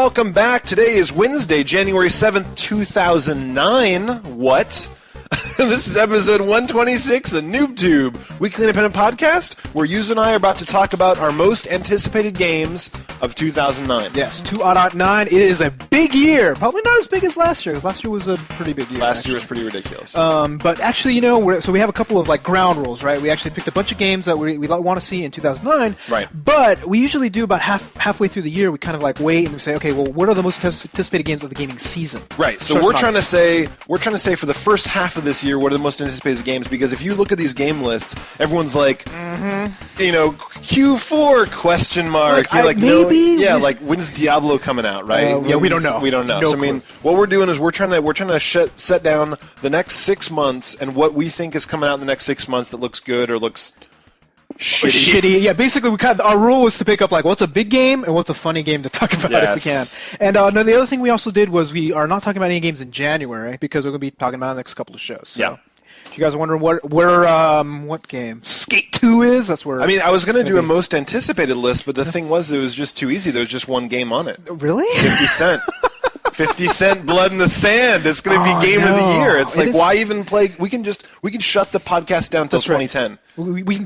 welcome back. Today is Wednesday, January 7th, 2009. What? This is episode 126 of NooBTooB, weekly independent podcast, where Yuzo and I are about to talk about our most anticipated games of 2009. Yes, 2009. It is a big year. Probably not as big as last year, because last year was a pretty big year. Last year was pretty ridiculous. But actually, you know, so we have a couple of like ground rules, right? We actually picked a bunch of games that we want to see in 2009. Right. But we usually do about halfway through the year. We kind of like wait and we say, okay, well, what are the most anticipated games of the gaming season? Right. So we're trying to say for the first half of this year, what are the most anticipated games? Because if you look at these game lists, everyone's like, you know, Q4 question mark. Like, maybe. No, yeah, like when's Diablo coming out? Right. Yeah, we don't know. We don't know. No So I mean, what we're doing is we're trying to set down the next 6 months and what we think is coming out in the next 6 months that looks good or looks shitty. Yeah, basically, our rule was to pick up like what's a big game and what's a funny game to talk about if we can. And no, the other thing we also did was we are not talking about any games in January because we're going to be talking about the next couple of shows. So. Yeah. If you guys are wondering what game Skate 2 is, that's where. I mean, I was going to do a most anticipated list, but the thing was, it was just too easy. There was just one game on it. Really? 50 Cent. 50 Cent Blood in the Sand. It's going to be game of the year. It's like, why even play? We can shut the podcast down till 2010.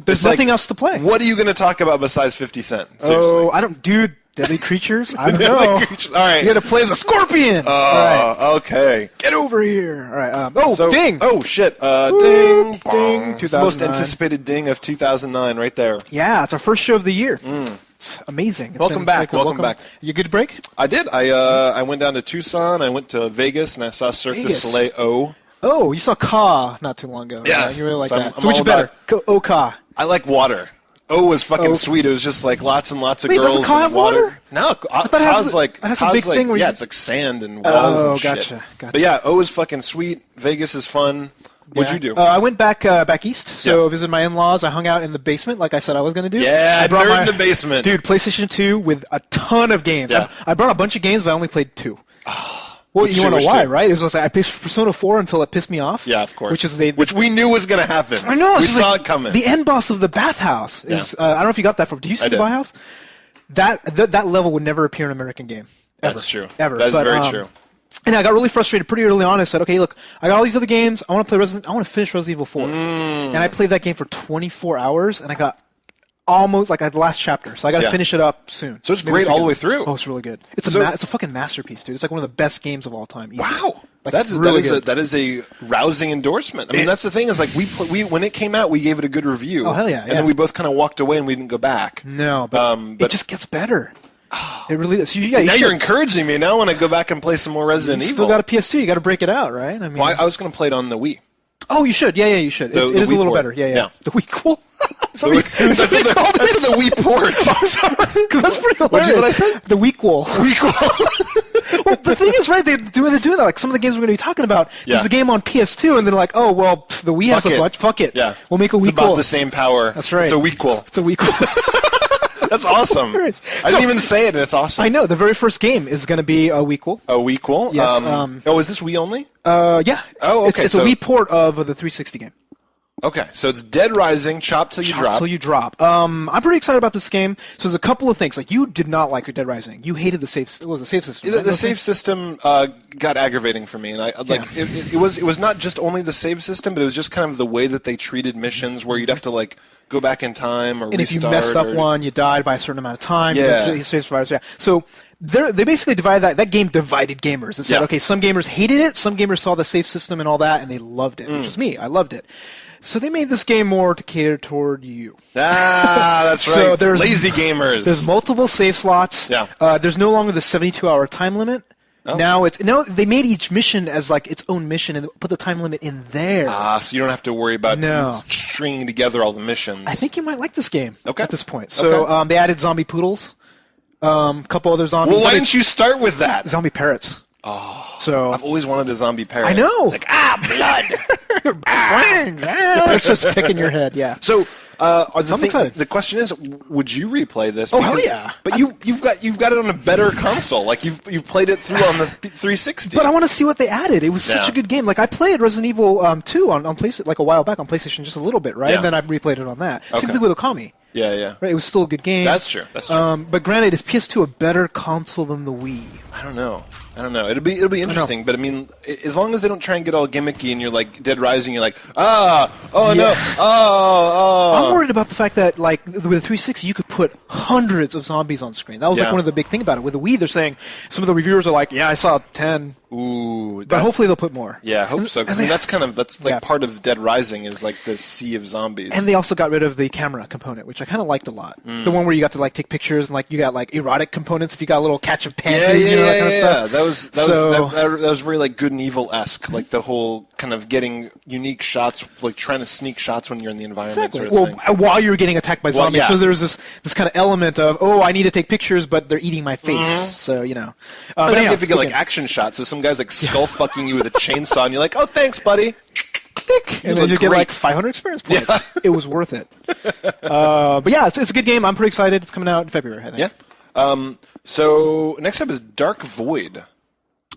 There's nothing else to play. What are you going to talk about besides 50 Cent? Seriously. Oh, I don't, dude. Deadly creatures? I don't know. All right. You got to play as a scorpion. All right. Okay. Get over here. All right. Ding. Oh, shit. Ding. Ding. It's the most anticipated ding of 2009 right there. Yeah, it's our first show of the year. It's amazing. Welcome back. Welcome back. You good break? I did. I went down to Tucson. I went to Vegas, and I saw Cirque du Soleil O. Oh, you saw Ka not too long ago. Yeah. You really like so that. So which better? Ka. I like water. O was fucking sweet. It was just like lots and lots of girls. Doesn't Ka have water? No, Ka's like that's a big thing where it's like sand and walls and shit. Gotcha. But yeah, O is fucking sweet. Vegas is fun. What'd you do? I went back east, so visited my in-laws. I hung out in the basement like I said I was going to do. Yeah, I brought in the basement. Dude, PlayStation 2 with a ton of games. Yeah. I brought a bunch of games, but I only played 2. Well, you want to know why, right? It was like I played Persona 4 until it pissed me off. Yeah, of course. Which we knew was going to happen. I know. We saw it coming. The end boss of the bathhouse is. I don't know if you got that from. Did you see the bathhouse? That level would never appear in an American game. Ever. That's true. Ever. That is very true. And I got really frustrated pretty early on. I said, okay, look, I got all these other games. I want to finish Resident Evil 4. And I played that game for 24 hours, and I got almost like the last chapter, so I got to finish it up soon. So it's great all the way through. Oh, it's really good. It's a fucking masterpiece, dude. It's like one of the best games of all time. Easily. Wow, like, that is a rousing endorsement. I mean, that's the thing is like we when it came out, we gave it a good review. Oh hell yeah! And then we both kind of walked away and we didn't go back. No, but it just gets better. It really does. So now you're encouraging me. Now I want to go back and play some more Resident Evil. Still got a PS2. You got to break it out, right? I mean, I was going to play it on the Wii. Oh, you should. Yeah, you should. It is a little better. Yeah. The Wii port. That's the Wii port. I'm sorry, because that's pretty hilarious. What I said? The Weequel. Well, the thing is, right? They're doing that. Like some of the games we're going to be talking about. There's a game on PS2, and they're like, oh well, the Wii has a bunch. Fuck it. Yeah. We'll make a Weequel. It's about the same power. That's right. It's a Weequel. It's a Weequel. That's awesome. I didn't even say it, and it's awesome. I know. The very first game is going to be a Weequel. A Weequel? Yes. Is this Wii only? Yeah. Oh, okay. It's a Wii port of the 360 game. Okay, so it's Dead Rising, Chop Till You Drop. Chop Till You Drop. I'm pretty excited about this game. So there's a couple of things. Like, you did not like Dead Rising. You hated the save system. Right? The save system got aggravating for me, and it was not just only the save system, but it was just kind of the way that they treated missions, where you'd have to like go back in time or and if you messed up one, you died by a certain amount of time. Yeah. So they basically divided that game divided gamers. It said, okay, some gamers hated it, some gamers saw the save system and all that, and they loved it, which was me. I loved it. So they made this game more to cater toward you. That's right. So there's lazy gamers. There's multiple save slots. Yeah. There's no longer the 72-hour time limit. Oh. Now they made each mission as like its own mission and put the time limit in there. So you don't have to worry about stringing together all the missions. I think you might like this game at this point. So they added zombie poodles, a couple other zombies. Well, why didn't you start with that? Zombie parrots. Oh, so I've always wanted a zombie parrot. I know. It's like blood. It starts picking your head. Yeah. So the question is, would you replay this? Oh hell yeah! But you've got it on a better console. Like you've played it through on the 360. But I want to see what they added. It was such a good game. Like I played Resident Evil 2 on PlayStation like a while back on PlayStation, just a little bit, right? Yeah. And then I replayed it on that. Same thing with Okami. Yeah, yeah. Right? It was still a good game. That's true. That's true. But granted, is PS2 a better console than the Wii? I don't know. It'll be interesting, but I mean, as long as they don't try and get all gimmicky and you're like Dead Rising, you're like, no, I'm worried about the fact that like with the 360, you could put hundreds of zombies on screen. That was like one of the big things about it. With the Wii, they're saying some of the reviewers are like, yeah, I saw 10. Ooh, but hopefully they'll put more. Yeah, I hope so. Because that's part of Dead Rising is like the sea of zombies. And they also got rid of the camera component, which I kind of liked a lot. The one where you got to like take pictures and like you got like erotic components if you got a little catch of panties, that kind of stuff. That was very like Good and Evil-esque, like the whole kind of getting unique shots, like trying to sneak shots when you're in the environment. Exactly. Sort of thing. While you're getting attacked by zombies, so there's this kind of element of I need to take pictures, but they're eating my face. So but then if you get like action shots, so some guy's like skull fucking you with a chainsaw, and you're like, oh, thanks, buddy. And then you get like 500 experience points. Yeah. It was worth it. But yeah, it's a good game. I'm pretty excited. It's coming out in February, I think. Yeah. So next up is Dark Void.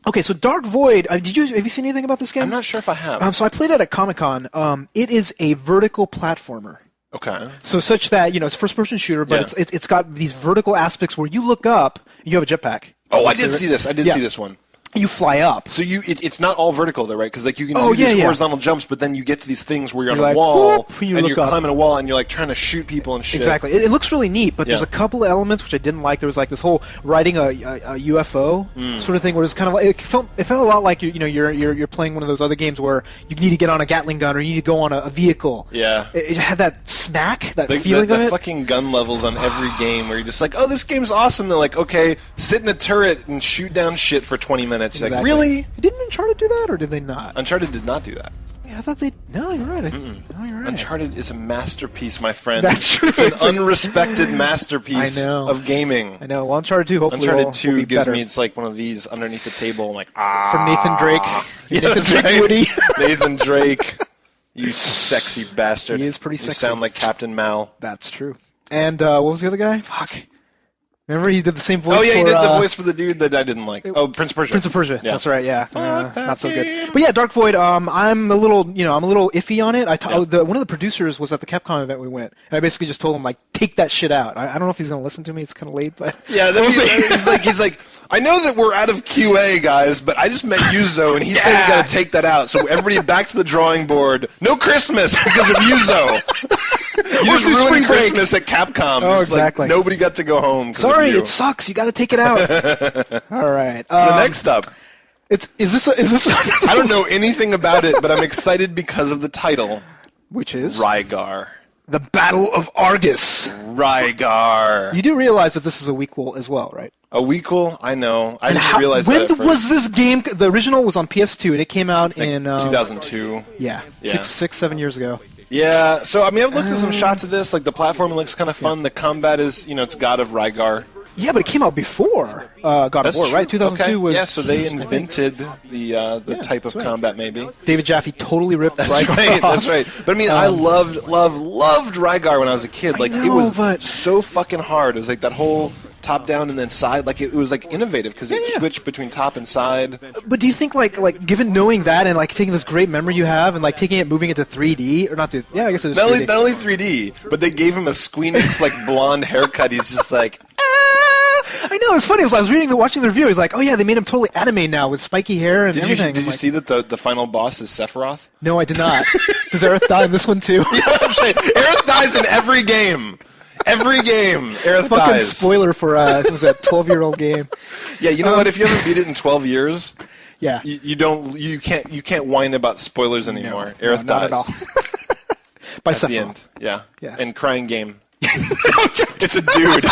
Okay, so Dark Void. Have you seen anything about this game? I'm not sure if I have. So I played it at Comic-Con. It is a vertical platformer. Okay. So such that it's a first-person shooter, but it's got these vertical aspects where you look up, and you have a jetpack. Oh, I did see this. I did see this one. You fly up. So it's not all vertical though, right? Because like you can do these horizontal jumps, but then you get to these things where you're on a wall and you're climbing a wall and you're like trying to shoot people and shit. Exactly. It looks really neat, but there's a couple of elements which I didn't like. There was like this whole riding a UFO sort of thing, where it's kind of like it felt a lot like you're playing one of those other games where you need to get on a Gatling gun or you need to go on a vehicle. Yeah. It had that smack, that feeling of it. The fucking gun levels on every game where you're just like, oh, this game's awesome. They're like, okay, sit in a turret and shoot down shit for 20 minutes. Exactly. You're like, really? Didn't Uncharted do that, or did they not? Uncharted did not do that. Yeah, I thought they... No, you're right. No, you're right. Uncharted is a masterpiece, my friend. That's true. It's an unrespected masterpiece of gaming. I know. Well, Uncharted 2 hopefully Uncharted 2 will be gives better. me, it's like one of these underneath the table. I'm like, From Nathan Drake. Yeah, Nathan Drake Woody. Nathan Drake. You sexy bastard. He is pretty sexy. You sound like Captain Mal. That's true. And what was the other guy? Fuck. Remember he did the same voice he did the voice for the dude that I didn't like. Oh, Prince of Persia. Prince of Persia. Yeah. That's right, yeah. Not so good. But yeah, Dark Void, I'm a little iffy on it. One of the producers was at the Capcom event we went, and I basically just told him, like, take that shit out. I don't know if he's going to listen to me. It's kind of late, but... Yeah, he's like, I know that we're out of QA, guys, but I just met Yuzo, and he said we got to take that out. So everybody back to the drawing board. No Christmas because of Yuzo. You just ruined Christmas at Capcom. Oh, exactly. Like, nobody got to go home. Sorry, it sucks. You got to take it out. All right. So the next up. Is this? I don't know anything about it, but I'm excited because of the title. Which is? Rygar. The Battle of Argus. Rygar. You do realize that this is a wequel as well, right? A wequel? I know. I didn't realize that at first. When was this game? The original was on PS2, and it came out in... 2002. Yeah. 7 years ago. Yeah, so I mean, I've looked at some shots of this. Like the platform looks kind of fun. The combat is, it's God of Rygar. Yeah, but it came out before God of War, right? 2002 was. Yeah, so they invented the type of combat, maybe. David Jaffe totally ripped Rygar right. off. That's right. But I mean, I loved Rygar when I was a kid. Like it was so fucking hard. It was like that whole top down and then side. Like it was like innovative because it switched between top and side. But do you think like given knowing that and like taking this great memory you have and like taking it moving it to 3D or not to I guess it was not only 3D, but they gave him a Squeenix like blonde haircut. He's just like. I know, it's funny. As I was watching the review, he's like, "Oh yeah, they made him totally anime now with spiky hair and everything." Did you see that the final boss is Sephiroth? No, I did not. Does Aerith die in this one too? Yeah, that's right. Aerith dies in every game. Every game, Aerith fucking dies. Spoiler for it was a 12-year-old game. Yeah, you know what? If you haven't beat it in 12 years, yeah, you can't whine about spoilers anymore. Aerith dies. Not at all. By at Sephiroth. the end, yeah. Yes. And crying game. It's a dude.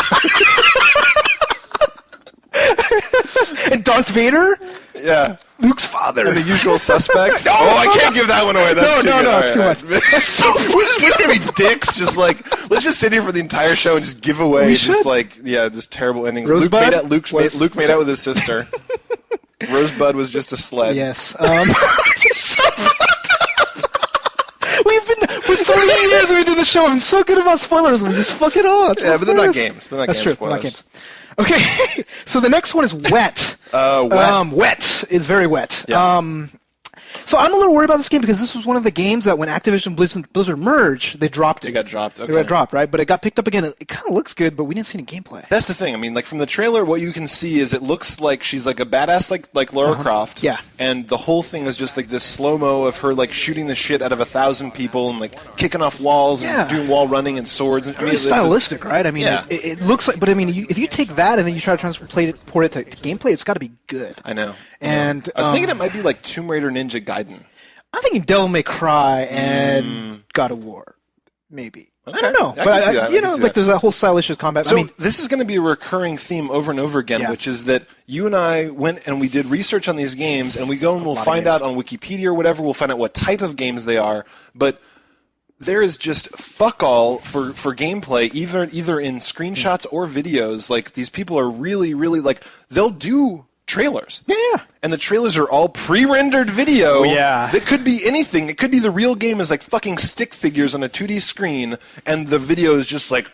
And Darth Vader? Yeah. Luke's father. And the usual suspects? I can't give that one away. That's it's too much. That's so we're going to be dicks. Just like, let's just sit here for the entire show and just give away just terrible endings. Luke made out with his sister. Rosebud was just a sled. Yes. We've been, for 30 years we've been doing the show. I've been so good about spoilers. We just fuck it all. Yeah, but they're not games. That's true. They're not games. Okay, so the next one is Wet. Wet. Wet is very wet. Yeah. So I'm a little worried about this game because this was one of the games that when Activision Blizzard merged, they dropped it. It got dropped. Okay. It got dropped, right? But it got picked up again. It kind of looks good, but we didn't see any gameplay. That's the thing. I mean, like from the trailer, what you can see is it looks like she's like a badass, like Lara Croft. Yeah. And the whole thing is just like this slow mo of her like shooting the shit out of 1,000 people and like kicking off walls and doing wall running and swords. And, I mean, it's stylistic, right? I mean, it looks like, but I mean, if you take that and then you try to transport it to gameplay, it's got to be good. I know. And I was thinking it might be like Tomb Raider Ninja Gaiden. I'm thinking Devil May Cry and God of War, maybe. Okay. I don't know, but there's that whole stylish combat. So this is going to be a recurring theme over and over again, which is that you and I went and we did research on these games, and we go and we'll find out on Wikipedia or whatever. We'll find out what type of games they are, but there is just fuck all for gameplay, either in screenshots or videos. Like these people are really, really like they'll do trailers. Yeah. And the trailers are all pre-rendered video. Oh, yeah. That could be anything. It could be the real game is like fucking stick figures on a 2D screen, and the video is just like,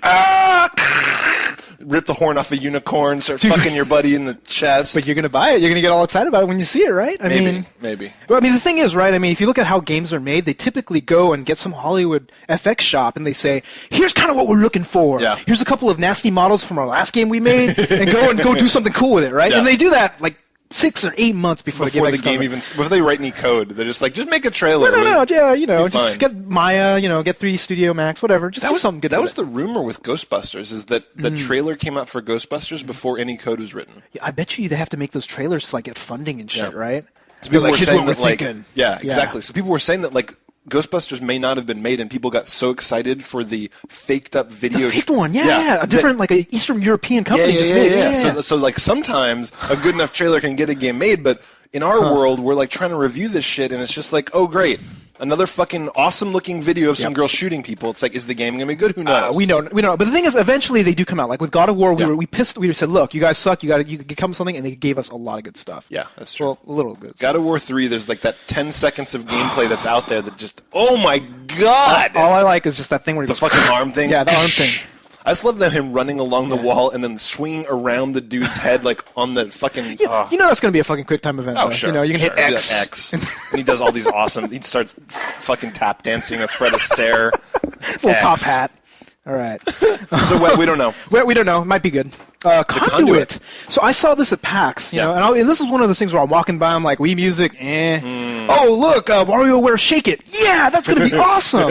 rip the horn off a unicorn, start fucking your buddy in the chest. But you're going to buy it. You're going to get all excited about it when you see it, right? Maybe. Well, I mean, the thing is, right, I mean, if you look at how games are made, they typically go and get some Hollywood FX shop and they say, here's kind of what we're looking for. Yeah. Here's a couple of nasty models from our last game we made, and go do something cool with it, right? Yeah. And they do that, like, 6 or 8 months before the game even before they write any code. They're just like, just make a trailer. No, just get Maya, get 3D Studio Max, whatever. Just do something good. That was the rumor with Ghostbusters, is that the trailer came out for Ghostbusters before any code was written. Yeah, I bet you they have to make those trailers to like get funding and shit, right? So people were saying that, like, thinking. yeah, exactly. So people were saying that like Ghostbusters may not have been made, and people got so excited for the faked up video. The faked one, a different, like an Eastern European company just made it. So like sometimes a good enough trailer can get a game made, but in our world, we're like trying to review this shit, and it's just like, oh great, another fucking awesome looking video of some girl shooting people. It's like, is the game gonna be good? Who knows? We don't know. But the thing is, eventually they do come out. Like with God of War, we said, look, you guys suck. You could come with something, and they gave us a lot of good stuff. Yeah, that's true. Well, a little good. God of War 3, there's like that 10 seconds of gameplay that's out there that just, oh my god! All I like is just that thing where he the fucking arm thing. Yeah, the arm thing. I just love him running along the wall and then swinging around the dude's head like on the fucking. You know that's going to be a fucking quick time event. Oh, though. sure. You can hit X. X. And he does all these awesome. He starts fucking tap dancing with Fred Astaire. Little top hat. All right. So we don't know. We don't know. It might be good. Conduit. So I saw this at PAX, and this is one of those things where I'm walking by, I'm like, Wii Music, Oh, look, WarioWare Shake It. Yeah, that's going to be awesome.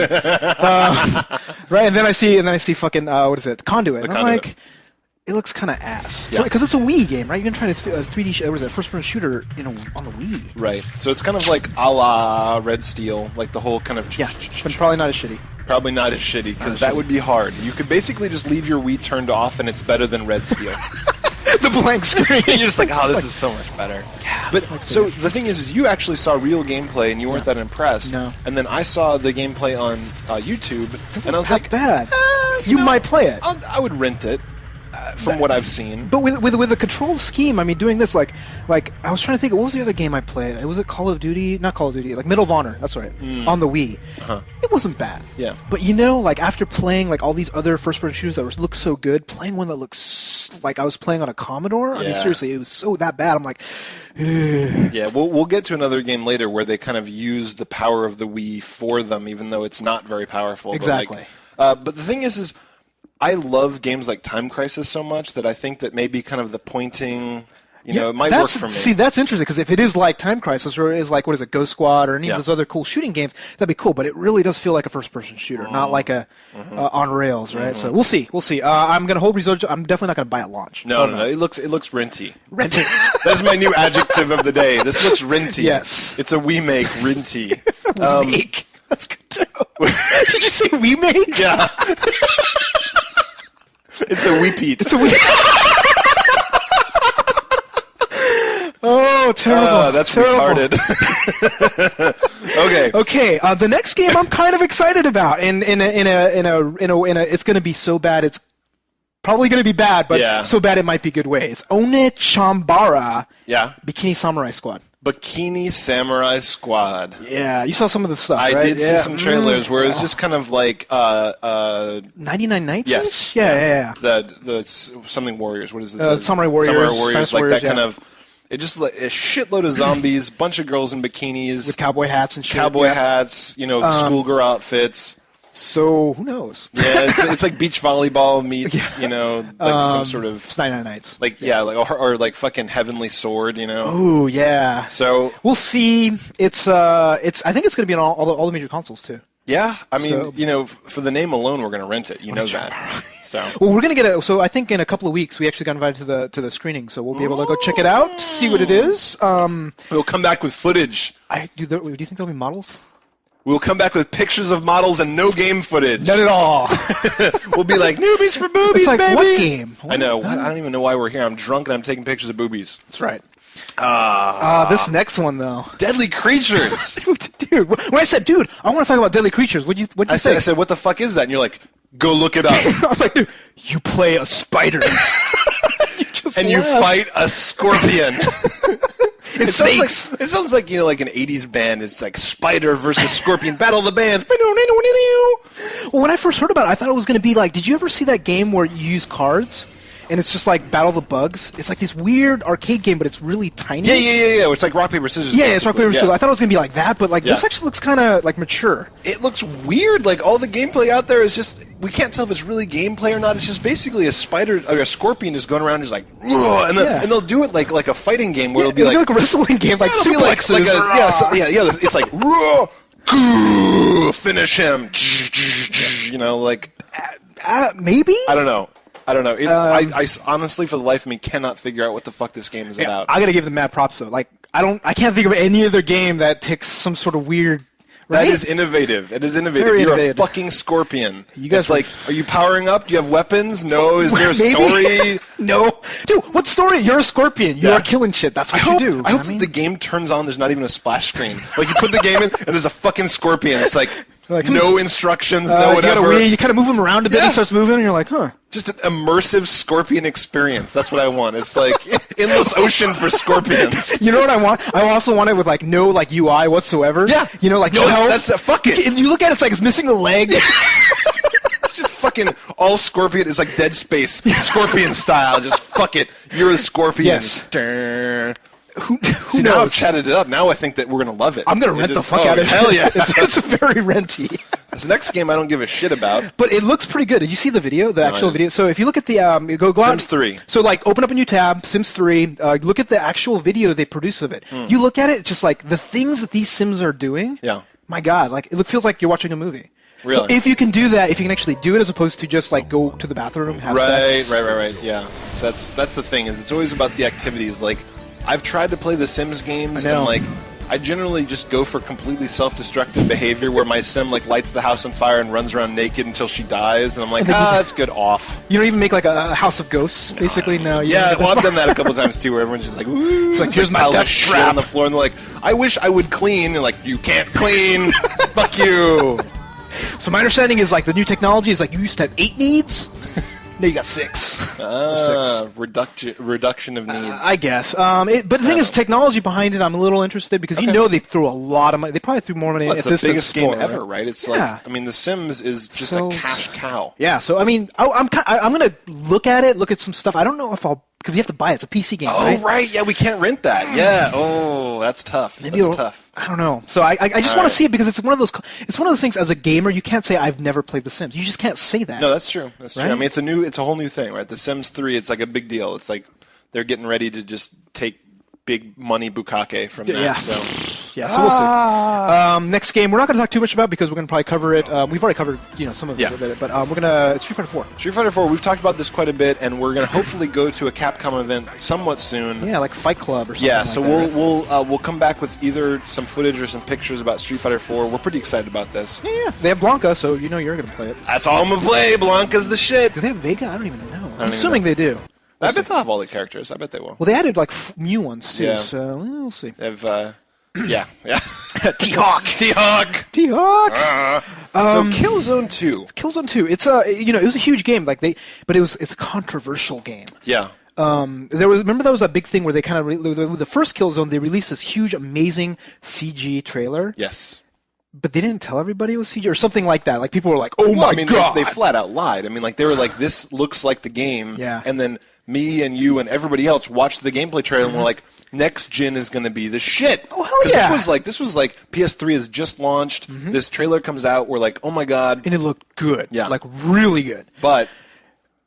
Right, and then I see fucking, what is it, Conduit. And I'm like, it looks kind of ass. Because it's a Wii game, right? You're going to try to 3D, what is it, first-person shooter on the Wii. Right. So it's kind of like a la Red Steel, like the whole kind of... Yeah, but probably not as shitty. Probably not as shitty, because that would be hard. You could basically just leave your Wii turned off, and it's better than Red Steel. The blank screen. You're just like, this is so much better. Yeah, but so the thing is you actually saw real gameplay, and you weren't that impressed. No. And then I saw the gameplay on YouTube, and I was like, bad. You might play it. I would rent it. From what I've seen, but with the control scheme, I mean, doing this like I was trying to think, what was the other game I played? Was it Call of Duty? Not Call of Duty, like Medal of Honor. That's right, on the Wii. It wasn't bad. Yeah. But like after playing like all these other first-person shooters that look so good, playing one that looks like I was playing on a Commodore. I mean, seriously, it was so that bad. I'm like, ugh. Yeah. We'll get to another game later where they kind of use the power of the Wii for them, even though it's not very powerful. Exactly. But the thing is. I love games like Time Crisis so much that I think that maybe kind of the pointing, it might work for me. See, that's interesting, because if it is like Time Crisis or it is like, what is it, Ghost Squad or any of those other cool shooting games, that'd be cool, but it really does feel like a first-person shooter, not like a on rails, right? So we'll see. I'm going to hold research. I'm definitely not going to buy at launch. No. It looks renty. Renty. That's my new adjective of the day. This looks renty. Yes. It's a remake, renty. Remake. That's good, too. Did you say remake? Yeah. It's a repeat. It's a Oh, terrible! That's terrible. Retarded. Okay. The next game I'm kind of excited about, and it's going to be so bad. It's probably going to be bad, but so bad it might be good way. It's Onechambara. Yeah. Bikini Samurai Squad. Bikini Samurai Squad. Yeah, you saw some of the stuff, I right? did see some trailers where it's just kind of like 99 Nights. Yes. Yeah. The something Warriors. What is it? Samurai Warriors. Samurai Warriors, like that kind of. It just like a shitload of zombies, bunch of girls in bikinis with cowboy hats and shit. Cowboy hats, schoolgirl outfits. So who knows? Yeah, it's like beach volleyball meets some sort of it's 99 Nights. Or like fucking Heavenly Sword, Oh yeah. So we'll see. It's I think it's going to be on all the major consoles too. Yeah, I mean, for the name alone, we're going to rent it. You know that. So well, we're going to get So I think in a couple of weeks, we actually got invited to the screening, so we'll be able to go check it out, see what it is. We'll come back with footage. Do you think there'll be models? We'll come back with pictures of models and no game footage. Not at all. We'll be like, newbies for boobies, it's like, baby. What game? I know. I don't even know why we're here. I'm drunk and I'm taking pictures of boobies. That's right. This next one though. Deadly creatures. Dude, when I said, dude, I want to talk about deadly creatures, what'd you say? I said, what the fuck is that? And you're like, go look it up. I'm like, dude, you play a spider. You fight a scorpion. It sounds like like an 80s band. It's like Spider versus Scorpion, Battle of the Bands. Well, when I first heard about it, I thought it was going to be like, did you ever see that game where you use cards? And it's just like Battle of the Bugs. It's like this weird arcade game, but it's really tiny. Yeah. It's like rock, paper, scissors. Yeah, it's rock, paper, scissors. I thought it was going to be like that, but this actually looks kind of like mature. It looks weird. Like all the gameplay out there is just, we can't tell if it's really gameplay or not. It's just basically a spider or a scorpion just going around just like, and they'll do it like a fighting game where it'll be like a wrestling game, like suplexes. It's like, finish him. Maybe? I don't know. I honestly, for the life of me, cannot figure out what the fuck this game is about. I gotta give them mad props though. Like, I can't think of any other game that takes some sort of weird. Right? That is innovative. It is innovative. Very You're innovative. a fucking scorpion. You guys it's like, are you powering up? Do you have weapons? No. Is there a story? No. Dude, what story? You're a scorpion. You are killing shit. That's what you do. I hope that the game turns on. There's not even a splash screen. Like you put the game in, and there's a fucking scorpion. It's like no instructions, no whatever. You kind of move him around a bit. He starts moving, and you're like, huh. Just an immersive scorpion experience. That's what I want. It's like endless ocean for scorpions. You know what I want? I also want it with no UI whatsoever. Yeah. No health. Fuck it. If you look at it, it's like it's missing a leg. It's just fucking all scorpion. It's like Dead Space, scorpion style. Just fuck it. You're a scorpion. Yes. Who knows? Now I've chatted it up. Now I think that we're going to love it. I'm going to rent the fuck out of it. Hell yeah. It's very renty. This next game I don't give a shit about. But it looks pretty good. Did you see the video? The actual video? So if you look at the... go Sims 3. So open up a new tab, Sims 3. Look at the actual video they produce of it. You look at it, it's just like the things that these Sims are doing. Yeah. My God. It feels like you're watching a movie. Really? So if you can do that, if you can actually do it as opposed to just go to the bathroom, have sex. Right. Yeah. So that's the thing, is it's always about the activities. Like, I've tried to play the Sims games, and I generally just go for completely self-destructive behavior where my Sim lights the house on fire and runs around naked until she dies, and I'm like, that's good, off. You don't even make a House of Ghosts, basically? No. Yeah, well, I've done that a couple times too, where everyone's just like, ooh, it's like, here's my death trap on the floor, and they're like, I wish I would clean, and you can't clean, fuck you. So my understanding is the new technology is you used to have 8 needs. No, you got 6. Reduction of needs. I guess. But the thing is, technology behind it, I'm a little interested because they threw a lot of money. They probably threw more money at this than It's the biggest game Spore, ever, right? It's The Sims is just a cash cow. Yeah, so I'm going to look at it, look at some stuff. I don't know if I'll... Because you have to buy it. It's a PC game, right? Oh, right. Yeah, we can't rent that. Yeah. Oh, that's tough. That's tough. I don't know. So I just want to see it because it's one of those things as a gamer, you can't say I've never played The Sims. You just can't say that. No, that's true. That's true. I mean, it's a whole new thing, right? The Sims 3, it's a big deal. It's they're getting ready to just take big money bukkake from that. Yeah. So we'll see. Next game, we're not going to talk too much about because we're going to probably cover it. We've already covered some of it, but we're going to Street Fighter 4. Street Fighter 4. We've talked about this quite a bit, and we're going to hopefully go to a Capcom event somewhat soon. Yeah, like Fight Club or something. Yeah, so we'll come back with either some footage or some pictures about Street Fighter 4. We're pretty excited about this. Yeah, they have Blanca, so you're going to play it. That's all I'm going to play. Blanca's the shit. Do they have Vega? I don't even know. I'm assuming they do. I bet they'll have all the characters. I bet they will. Well, they added new ones too, so we'll see. They have, yeah. T-Hawk. So Killzone 2. Killzone 2. It's it was a huge game. But it's a controversial game. Yeah. There was a big thing where they kind of the first Killzone, they released this huge, amazing CG trailer. Yes. But they didn't tell everybody it was CG or something like that. People were like, "Oh my god!" They flat out lied. They were like, "This looks like the game," Yeah. And then me and you and everybody else watched the gameplay trailer and we're like, next gen is going to be the shit. Oh, hell yeah. This was like PS3 has just launched. This trailer comes out. We're like, oh my god. And it looked good. Yeah. Like, really good. But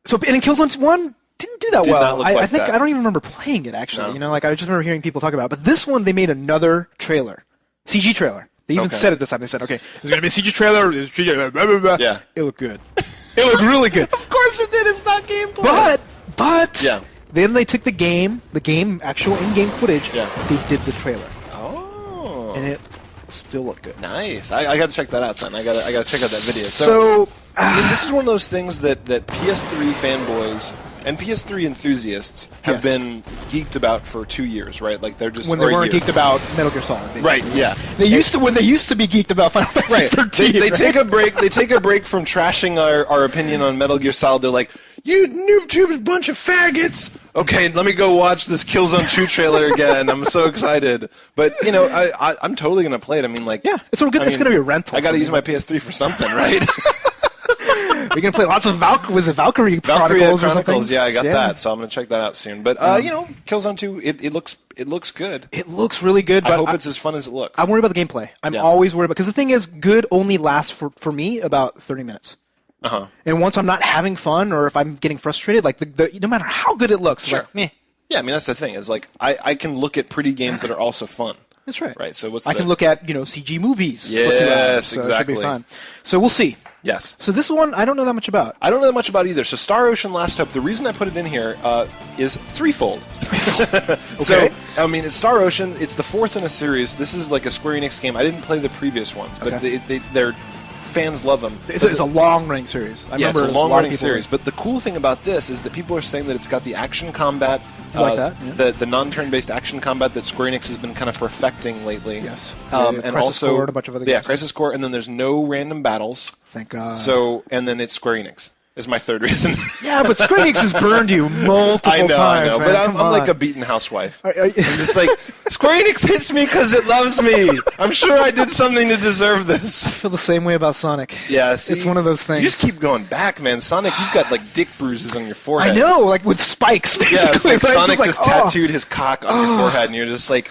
So, and in Killzone 1, didn't do that Did well. not look I like think that. I don't even remember playing it, actually. No. You know, like, I just remember hearing people talk about it. But this one, they made another trailer. CG trailer. They even Okay. said it this time. They said, okay, there's going to be a CG trailer. There's CG, blah, blah, blah. Yeah. It looked good. It looked really good. of course it did. It's not gameplay. But Yeah. then they took the game actual in-game footage. Yeah. They did the trailer, Oh. and it still looked good. Nice. I got to check that out then. I got to check out that video. So I mean, this is one of those things that PS3 fanboys and PS3 enthusiasts have Yes. been geeked about for 2 years, right? Like they're just when they or a weren't year. geeked about Metal Gear Solid, basically. Right, yeah. They used to be geeked about Final Fantasy Right. 13. They right? take a break. They take a break from trashing our opinion on Metal Gear Solid. They're like, "You NooBTooB's bunch of faggots." Okay, let me go watch this Killzone 2 trailer again. I'm so excited. But you know, I'm totally gonna play it. I mean, like, Yeah, it's good. It's gonna be a rental. I got to for use me. my PS3 for something, right? We're gonna play lots of Valkyrie Valkyrie Chronicles or something. Chronicles. Yeah, I got that. So I'm gonna check that out soon. But you know, Killzone 2, it looks good. It looks really good, but I hope it's as fun as it looks. I'm worried about the gameplay. I'm Yeah. always worried about because the thing is, good only lasts for me about 30 minutes. Uh-huh. And once I'm not having fun or if I'm getting frustrated, like no matter how good it looks, Sure. like, meh. Yeah, I mean that's the thing. Is like I can look at pretty games that are also fun. That's right. Right. So I can look at CG movies for 2 hours. Yes, So it exactly. should be fun. So we'll see. Yes. So this one, I don't know that much about. I don't know that much about either. So Star Ocean Last Hope, the reason I put it in here is threefold. So, I mean, it's Star Ocean. It's the fourth in a series. This is like a Square Enix game. I didn't play the previous ones, but Okay. their fans love them. It's a long-running series. I Yeah, it's remember a there's lot of long-running people- series. But the cool thing about this is that people are saying that it's got the action combat, You like that? Yeah. the non-turn-based action combat that Square Enix has been kind of perfecting lately. Yes. And Crisis also Core and a bunch of other yeah, games. Crisis Core, and then there's no random battles. Thank God. So, and then it's Square Enix is my third reason. yeah, but Square Enix has burned you multiple I know, times, man. but I'm Come like on. a beaten housewife. Are I'm just like, Square Enix hits me because it loves me. I'm sure I did something to deserve this. I feel the same way about Sonic. Yeah, see, It's one of those things. You just keep going back, man. Sonic, you've got like dick bruises on your forehead. I know, like with spikes, basically. Yeah, it's like right? Sonic It's just like, oh, tattooed his cock on your forehead, and you're just like,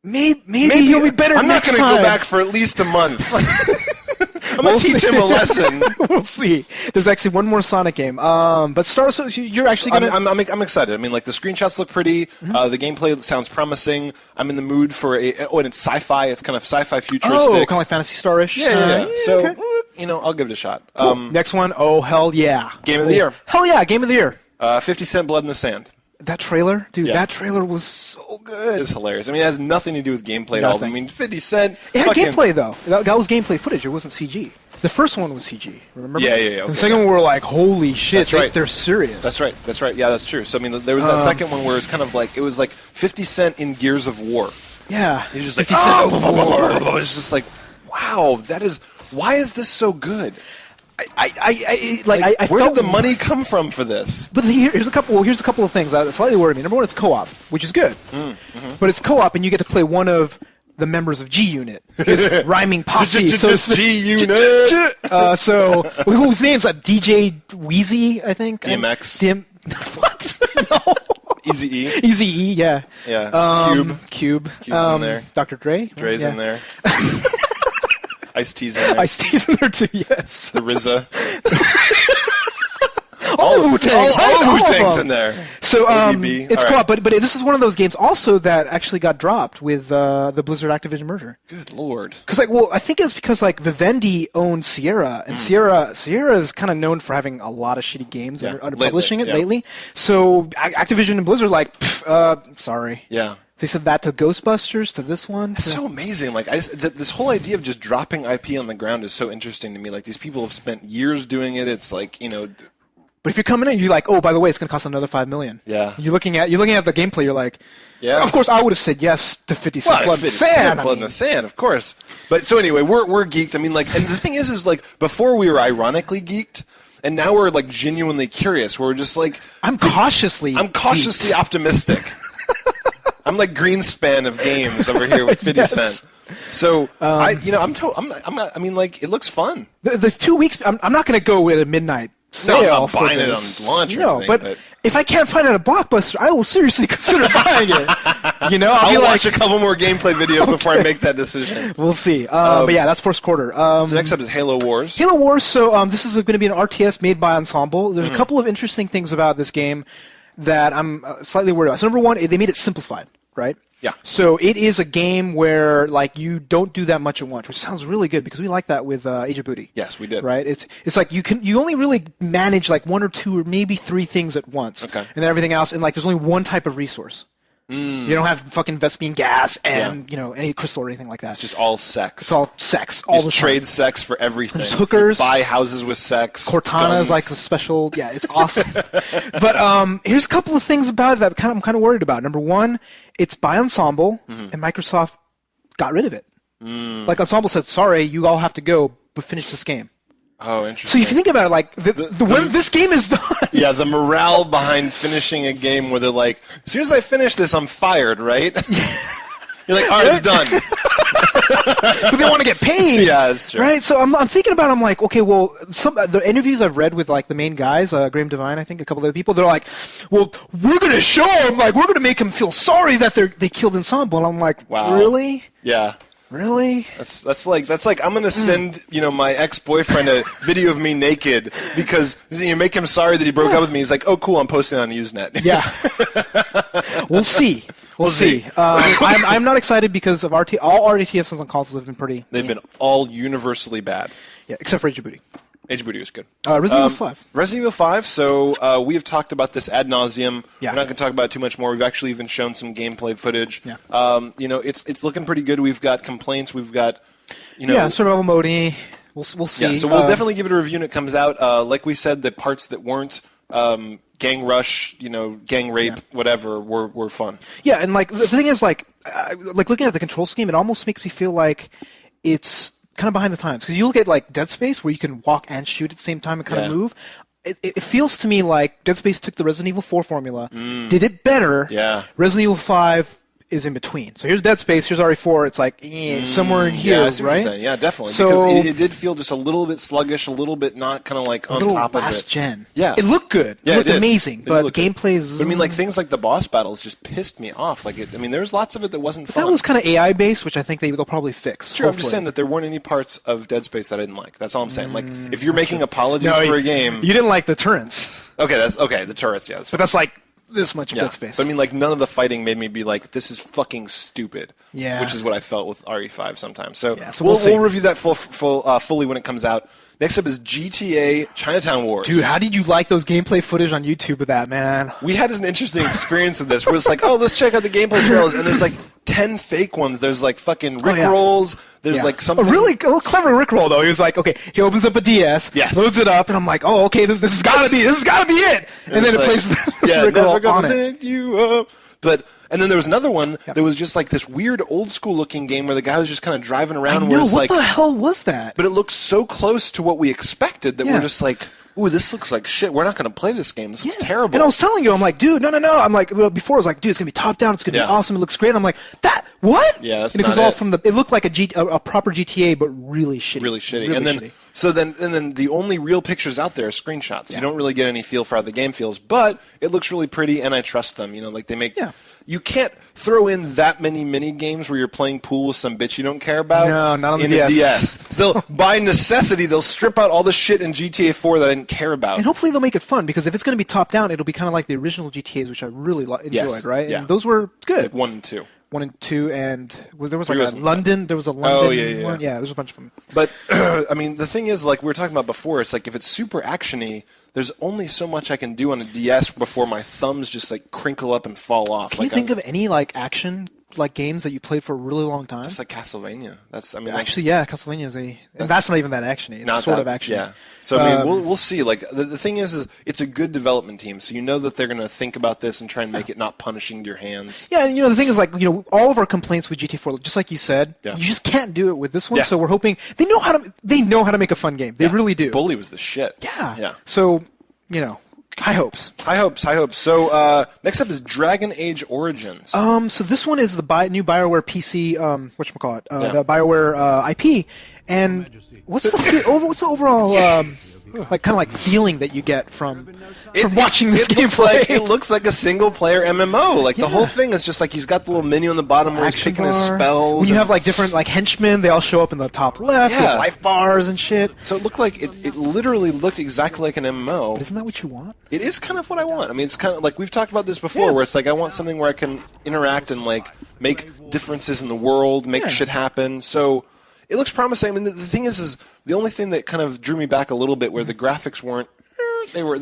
Maybe he'll be better I'm not next gonna time. go back for at least a month. I'm gonna We'll teach see. him a lesson. We'll see. There's actually one more Sonic game. But so you're actually gonna. I'm excited. I mean, like the screenshots look pretty. Mm-hmm. The gameplay sounds promising. I'm in the mood for and it's sci-fi. It's kind of sci-fi oh, futuristic. kind of like Fantasy Star-ish. Yeah. So okay. you know, I'll give it a shot. Cool. Next one. Oh hell yeah! Game of the year. Hell yeah! Game of the year. 50 Cent Blood in the Sand. That trailer, dude. Yeah. That trailer was so good. It's hilarious. I mean, it has nothing to do with gameplay at all. I Nothing. mean, 50 Cent. It had fucking- gameplay though. That was gameplay footage. It wasn't CG. The first one was CG. Remember? Yeah. And Okay. the second one, we were like, holy shit! That's right. They're serious. That's right. Yeah, that's true. So I mean, there was that second one where it was kind of like 50 Cent in Gears of War. Yeah. He's just like, 50 Cent. oh, it's just like, wow, that is. Why is this so good? I Where felt did the money come from for this? But here's a couple. Here's a couple of things that slightly worry me. Number one, it's co-op, which is good. But it's co-op, and you get to play one of the members of G Unit, his rhyming posse. So G-Unit. So whose name's that? DJ Wheezy, I think. DMX. What? No. Easy E. Easy E. Yeah. Yeah. Cube. Cube's in there. Dr. Dre. Dre's Yeah. in there. Ice-T's in there. Ice-T's in there too. Yes. The RZA. All Wu-Tang. All Wu-Tang's in there. So ODB. it's All co-op, but this is one of those games also that actually got dropped with the Blizzard Activision merger. Good lord. Because I think it's because Vivendi owns Sierra, and Sierra is kind of known for having a lot of shitty games Yeah. under publishing it Yeah. lately. So Activision and Blizzard sorry. Yeah. They said that to Ghostbusters, to this one. It's so amazing. Like this whole idea of just dropping IP on the ground is so interesting to me. Like these people have spent years doing it. It's like, you know, But if you're coming in, you're like, oh, by the way, it's going to cost another $5 million. Yeah. You're looking at the gameplay. You're like, Yeah. Of course, I would have said yes to 50 Cent well, Blood in the 50 Cent Sand. Blood in the Sand, of course. But so anyway, we're geeked. I mean, like, and the thing is like before we were ironically geeked, and now we're like genuinely curious. We're just like I'm cautiously geeked. optimistic. I'm like Greenspan of games over here with 50 Yes. Cent. So I mean, like, it looks fun. The 2 weeks. I'm not going to go with a midnight No, I'm sale not for buying it this. on launch or No, anything, but but- if I can't find it at a Blockbuster, I will seriously consider buying it. You know, I'll watch a couple more gameplay videos before I make that decision. We'll see. But yeah, that's first quarter. So next up is Halo Wars. Halo Wars. So this is going to be an RTS made by Ensemble. There's a couple of interesting things about this game that I'm slightly worried about. So number one, they made it simplified, right? Yeah. So it is a game where like you don't do that much at once, which sounds really good because we like that with Age of Booty. Yes, we did. Right? It's like you only really manage like one or two or maybe three things at once. Okay. And then everything else, and like there's only one type of resource. You don't have fucking Vespine gas and you know any crystal or anything like that. It's just all sex. It's all sex all the time. Trade sex for everything. There's hookers. You buy houses with sex. Cortana is like a special. Yeah, it's awesome. But here's a couple of things about it that I'm kind of worried about. Number one, it's by Ensemble, and Microsoft got rid of it. Like Ensemble said, sorry, you all have to go, but finish this game. Oh, interesting. So if you think about it, like when this game is done, yeah, the morale behind finishing a game where they're like, as soon as I finish this, I'm fired, right? You're like, all right, it's done. but they want to get paid. Yeah, that's true. Right? So I'm thinking about it, I'm like, okay, well, the interviews I've read with like the main guys, Graham Devine, I think, a couple of other people, they're like, well, we're going to show them, like, we're going to make them feel sorry that they killed Ensemble. And I'm like, wow. Really? Yeah. Really? That's like I'm gonna send my ex-boyfriend a video of me naked because you make him sorry that he broke up with me. He's like, oh cool, I'm posting on Usenet. Yeah. We'll see. We'll see. I'm not excited because of all RTSs on consoles have been pretty. They've been all universally bad. Yeah, except for Age of Booty. Age of Booty was good. Resident Evil 5. Resident Evil 5, so we have talked about this ad nauseum. Yeah. We're not going to talk about it too much more. We've actually even shown some gameplay footage. Yeah. It's looking pretty good. We've got complaints. We've got, survival mode. We'll see. Yeah, so we'll definitely give it a review when it comes out. Like we said, the parts that weren't gang rush, gang rape, whatever, were fun. Yeah, and like the thing is, like looking at the control scheme, it almost makes me feel like it's kind of behind the times, because you look at like Dead Space where you can walk and shoot at the same time and kind of move. It feels to me like Dead Space took the Resident Evil 4 formula, did it better. Yeah. Resident Evil 5 is in between. So here's Dead Space, here's RE4. It's like somewhere in here, right? Yeah, definitely. So, because it did feel just a little bit sluggish, a little bit not kind of like on top of it. Last gen. Yeah. It looked good. Yeah, it looked amazing, but the gameplay is... But I mean, like things like the boss battles just pissed me off. Like, there's lots of it that wasn't fun. That was kind of AI based, which I think they'll probably fix. Sure, I'm just saying that there weren't any parts of Dead Space that I didn't like. That's all I'm saying. Like, if you're making apologies for a game, you didn't like the turrets. Okay, the turrets. Yeah, but that's like this much of Dead Space. But I mean, like, none of the fighting made me be like, this is fucking stupid. Yeah. Which is what I felt with RE5 sometimes. So, we'll review that fully when it comes out. Next up is GTA Chinatown Wars. Dude, how did you like those gameplay footage on YouTube of that, man? We had an interesting experience with this where it's like, oh, let's check out the gameplay trailers, and there's like 10 fake ones. There's like fucking Rickrolls. There's like something. A really clever Rickroll, though. He was like, okay, he opens up a DS, loads it up, and I'm like, oh, okay, this has got to be it. And then it plays the Rickroll on it. You up. And then there was another one that was just like this weird old school looking game where the guy was just kind of driving around. What the hell was that? But it looked so close to what we expected that we're just like, ooh, this looks like shit. We're not going to play this game. This looks terrible. And I was telling you, I'm like, dude, no. I'm like, before I was like, dude, it's going to be top down. It's going to be awesome. It looks great. And I'm like, what? Yeah, that's and it was all from it looked like a proper GTA, but really shitty. Really shitty. And then the only real pictures out there are screenshots. Yeah. You don't really get any feel for how the game feels, but it looks really pretty, and I trust them. Like they make. Yeah. You can't throw in that many mini games where you're playing pool with some bitch you don't care about. No, not on the DS. In a DS. So by necessity, they'll strip out all the shit in GTA 4 that I didn't care about. And hopefully they'll make it fun, because if it's going to be top down, it'll be kind of like the original GTAs, which I really enjoyed, right? Yeah. And those were good. Like 1 and 2. 1 and 2, and there was like a London. There was a London one. Yeah, there's a bunch of them. But I mean, the thing is, like we were talking about before, it's like if it's super actiony, there's only so much I can do on a DS before my thumbs just like crinkle up and fall off. Can you think of any like action like games that you played for a really long time? Just like Castlevania. Castlevania is and that's not even that actiony. It's sort of action. Yeah. So I mean, we'll see. Like the thing is it's a good development team, so you know that they're going to think about this and try and make it not punishing your hands. Yeah, and the thing is, like, all of our complaints with GT4, just like you said, you just can't do it with this one. So we're hoping they know how to make a fun game. They really do. Bully was the shit. Yeah. Yeah. So high hopes. High hopes. So next up is Dragon Age Origins. So this one is the new BioWare PC. The BioWare IP. And what's the overall like kind of like feeling that you get from watching this game play. It looks like a single-player MMO. Like the whole thing is just like he's got the little menu on the bottom where he's picking his spells. When you have like different like henchmen, they all show up in the top left. You have life bars and shit. So it looked like it literally looked exactly like an MMO. But isn't that what you want? It is kind of what I want. I mean, it's kind of like we've talked about this before, where it's like I want something where I can interact and like make differences in the world, make shit happen. So it looks promising. I mean, the thing is the only thing that kind of drew me back a little bit, where the graphics weren't. They were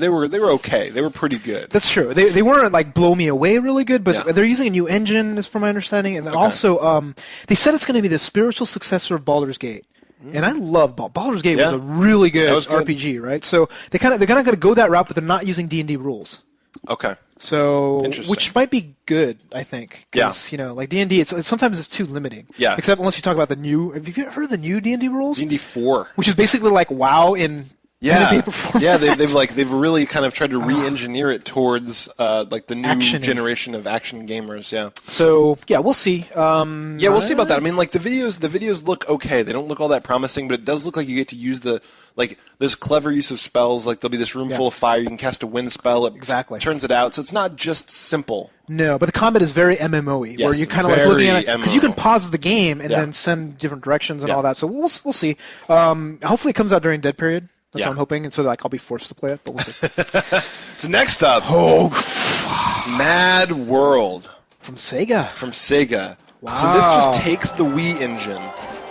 okay. They were pretty good. That's true. They weren't like blow me away really good, but they're using a new engine, is from my understanding, and then also they said it's going to be the spiritual successor of Baldur's Gate. And I love Baldur's Gate was a really good RPG, right? So they're kind of going to go that route, but they're not using D&D rules. Okay. So, which might be good, I think. Because, you know, like D&D, sometimes it's too limiting. Yeah. Except unless you talk about the new... Have you heard of the new D&D rules? D&D 4. Which is basically like WoW in... pen and paper format. Yeah, they've really kind of tried to re-engineer it towards like the new generation of action gamers. Yeah. So we'll see. We'll see about that. I mean, like the videos look okay. They don't look all that promising, but it does look like you get to use there's clever use of spells. Like there'll be this room full of fire. You can cast a wind spell. It turns it out. So it's not just simple. No, but the combat is very MMO-y, where you're kind of like looking at it because you can pause the game and then send different directions and all that. So we'll see. Hopefully, it comes out during Dead Period. That's what I'm hoping, and so like I'll be forced to play it. But we'll see. So next up, Mad World from Sega. Wow. So this just takes the Wii engine,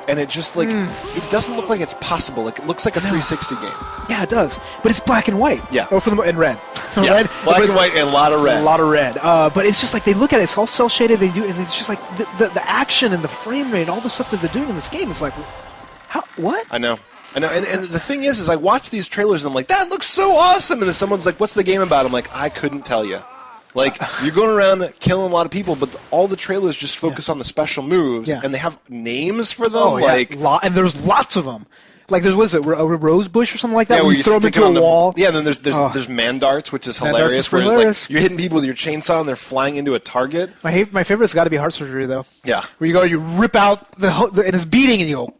and it just like it doesn't look like it's possible. Like it looks like a 360 game. Yeah, it does, but it's black and white. Yeah, and red. Yeah, red, black and white, and a lot of red. But it's just like they look at it. It's all cel shaded. They do, and it's just like the action and the frame rate, and all the stuff that they're doing in this game is like, how? What? I know. And the thing is I watch these trailers and I'm like, that looks so awesome. And then someone's like, what's the game about? I'm like, I couldn't tell you. Like, you're going around killing a lot of people, but all the trailers just focus on the special moves, and they have names for them. And there's lots of them. Like there's, what is it, a rose bush or something like that? Yeah, where you throw them into a wall. Yeah, and then there's man darts, which is hilarious. Where it's like you're hitting people with your chainsaw and they're flying into a target. My favorite's got to be Heart Surgery, though. Yeah. Where you rip out and it's beating and you go...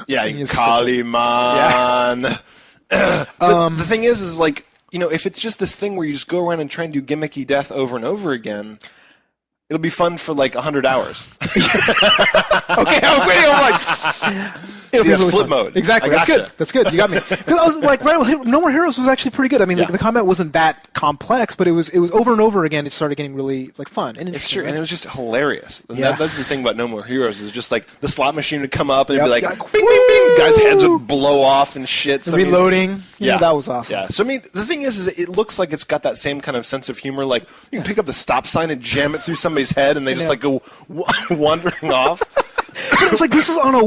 Yeah, Kaliman. Yeah. But the thing is like, you know, if it's just this thing where you just go around and try and do gimmicky death over and over again... It'll be fun for like 100 hours. Okay, I was waiting. I'm like, see, that's flip mode. Exactly. That's good. That's good. You got me. Because I was like, No More Heroes was actually pretty good. I mean, the combat wasn't that complex, but it was over and over again. It started getting really like fun and it's true, and it was just hilarious. And that's the thing about No More Heroes is just like the slot machine would come up and it'd be like, bing, bing, bing. Guys' heads would blow off and shit. So, reloading. Yeah, that was awesome. Yeah. So I mean, the thing is it looks like it's got that same kind of sense of humor. Like you can pick up the stop sign and jam it through somebody's head, and they just like go wandering off. But it's like this is on the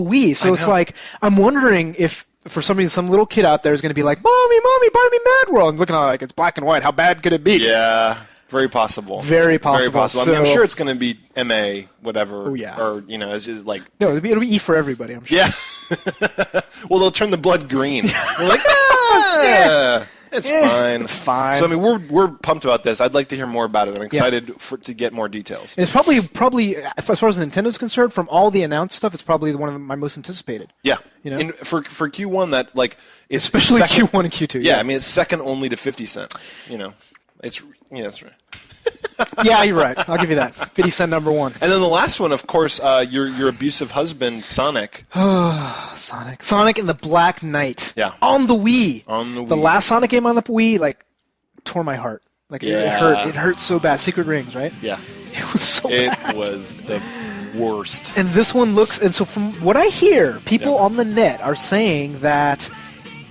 Wii, so it's like I'm wondering if for some little kid out there is going to be like, "Mommy, buy me Mad World," and looking at it like it's black and white. How bad could it be? Yeah, very possible. Very possible. So, I mean, I'm sure it's going to be MA, whatever. Oh yeah. Or you know, it's just like it'll be E for everybody. I'm sure. Yeah. Well, they'll turn the blood green. We're like, ah. It's fine. It's fine. So I mean, we're pumped about this. I'd like to hear more about it. I'm excited to get more details. And it's probably as far as Nintendo's concerned, from all the announced stuff, it's probably one of my most anticipated. Yeah, you know, and for Q1, that like it's especially Q1 and Q2. Yeah, I mean, it's second only to 50 Cent. You know, that's right. Yeah, you're right. I'll give you that. 50 Cent number one. And then the last one, of course, your abusive husband, Sonic. Sonic and the Black Knight. Yeah. On the Wii. The last Sonic game on the Wii, like, tore my heart. Like, it hurt. It hurt so bad. Secret Rings, right? Yeah. It was so bad. It was the worst. And this one looks... And so from what I hear, people on the net are saying that...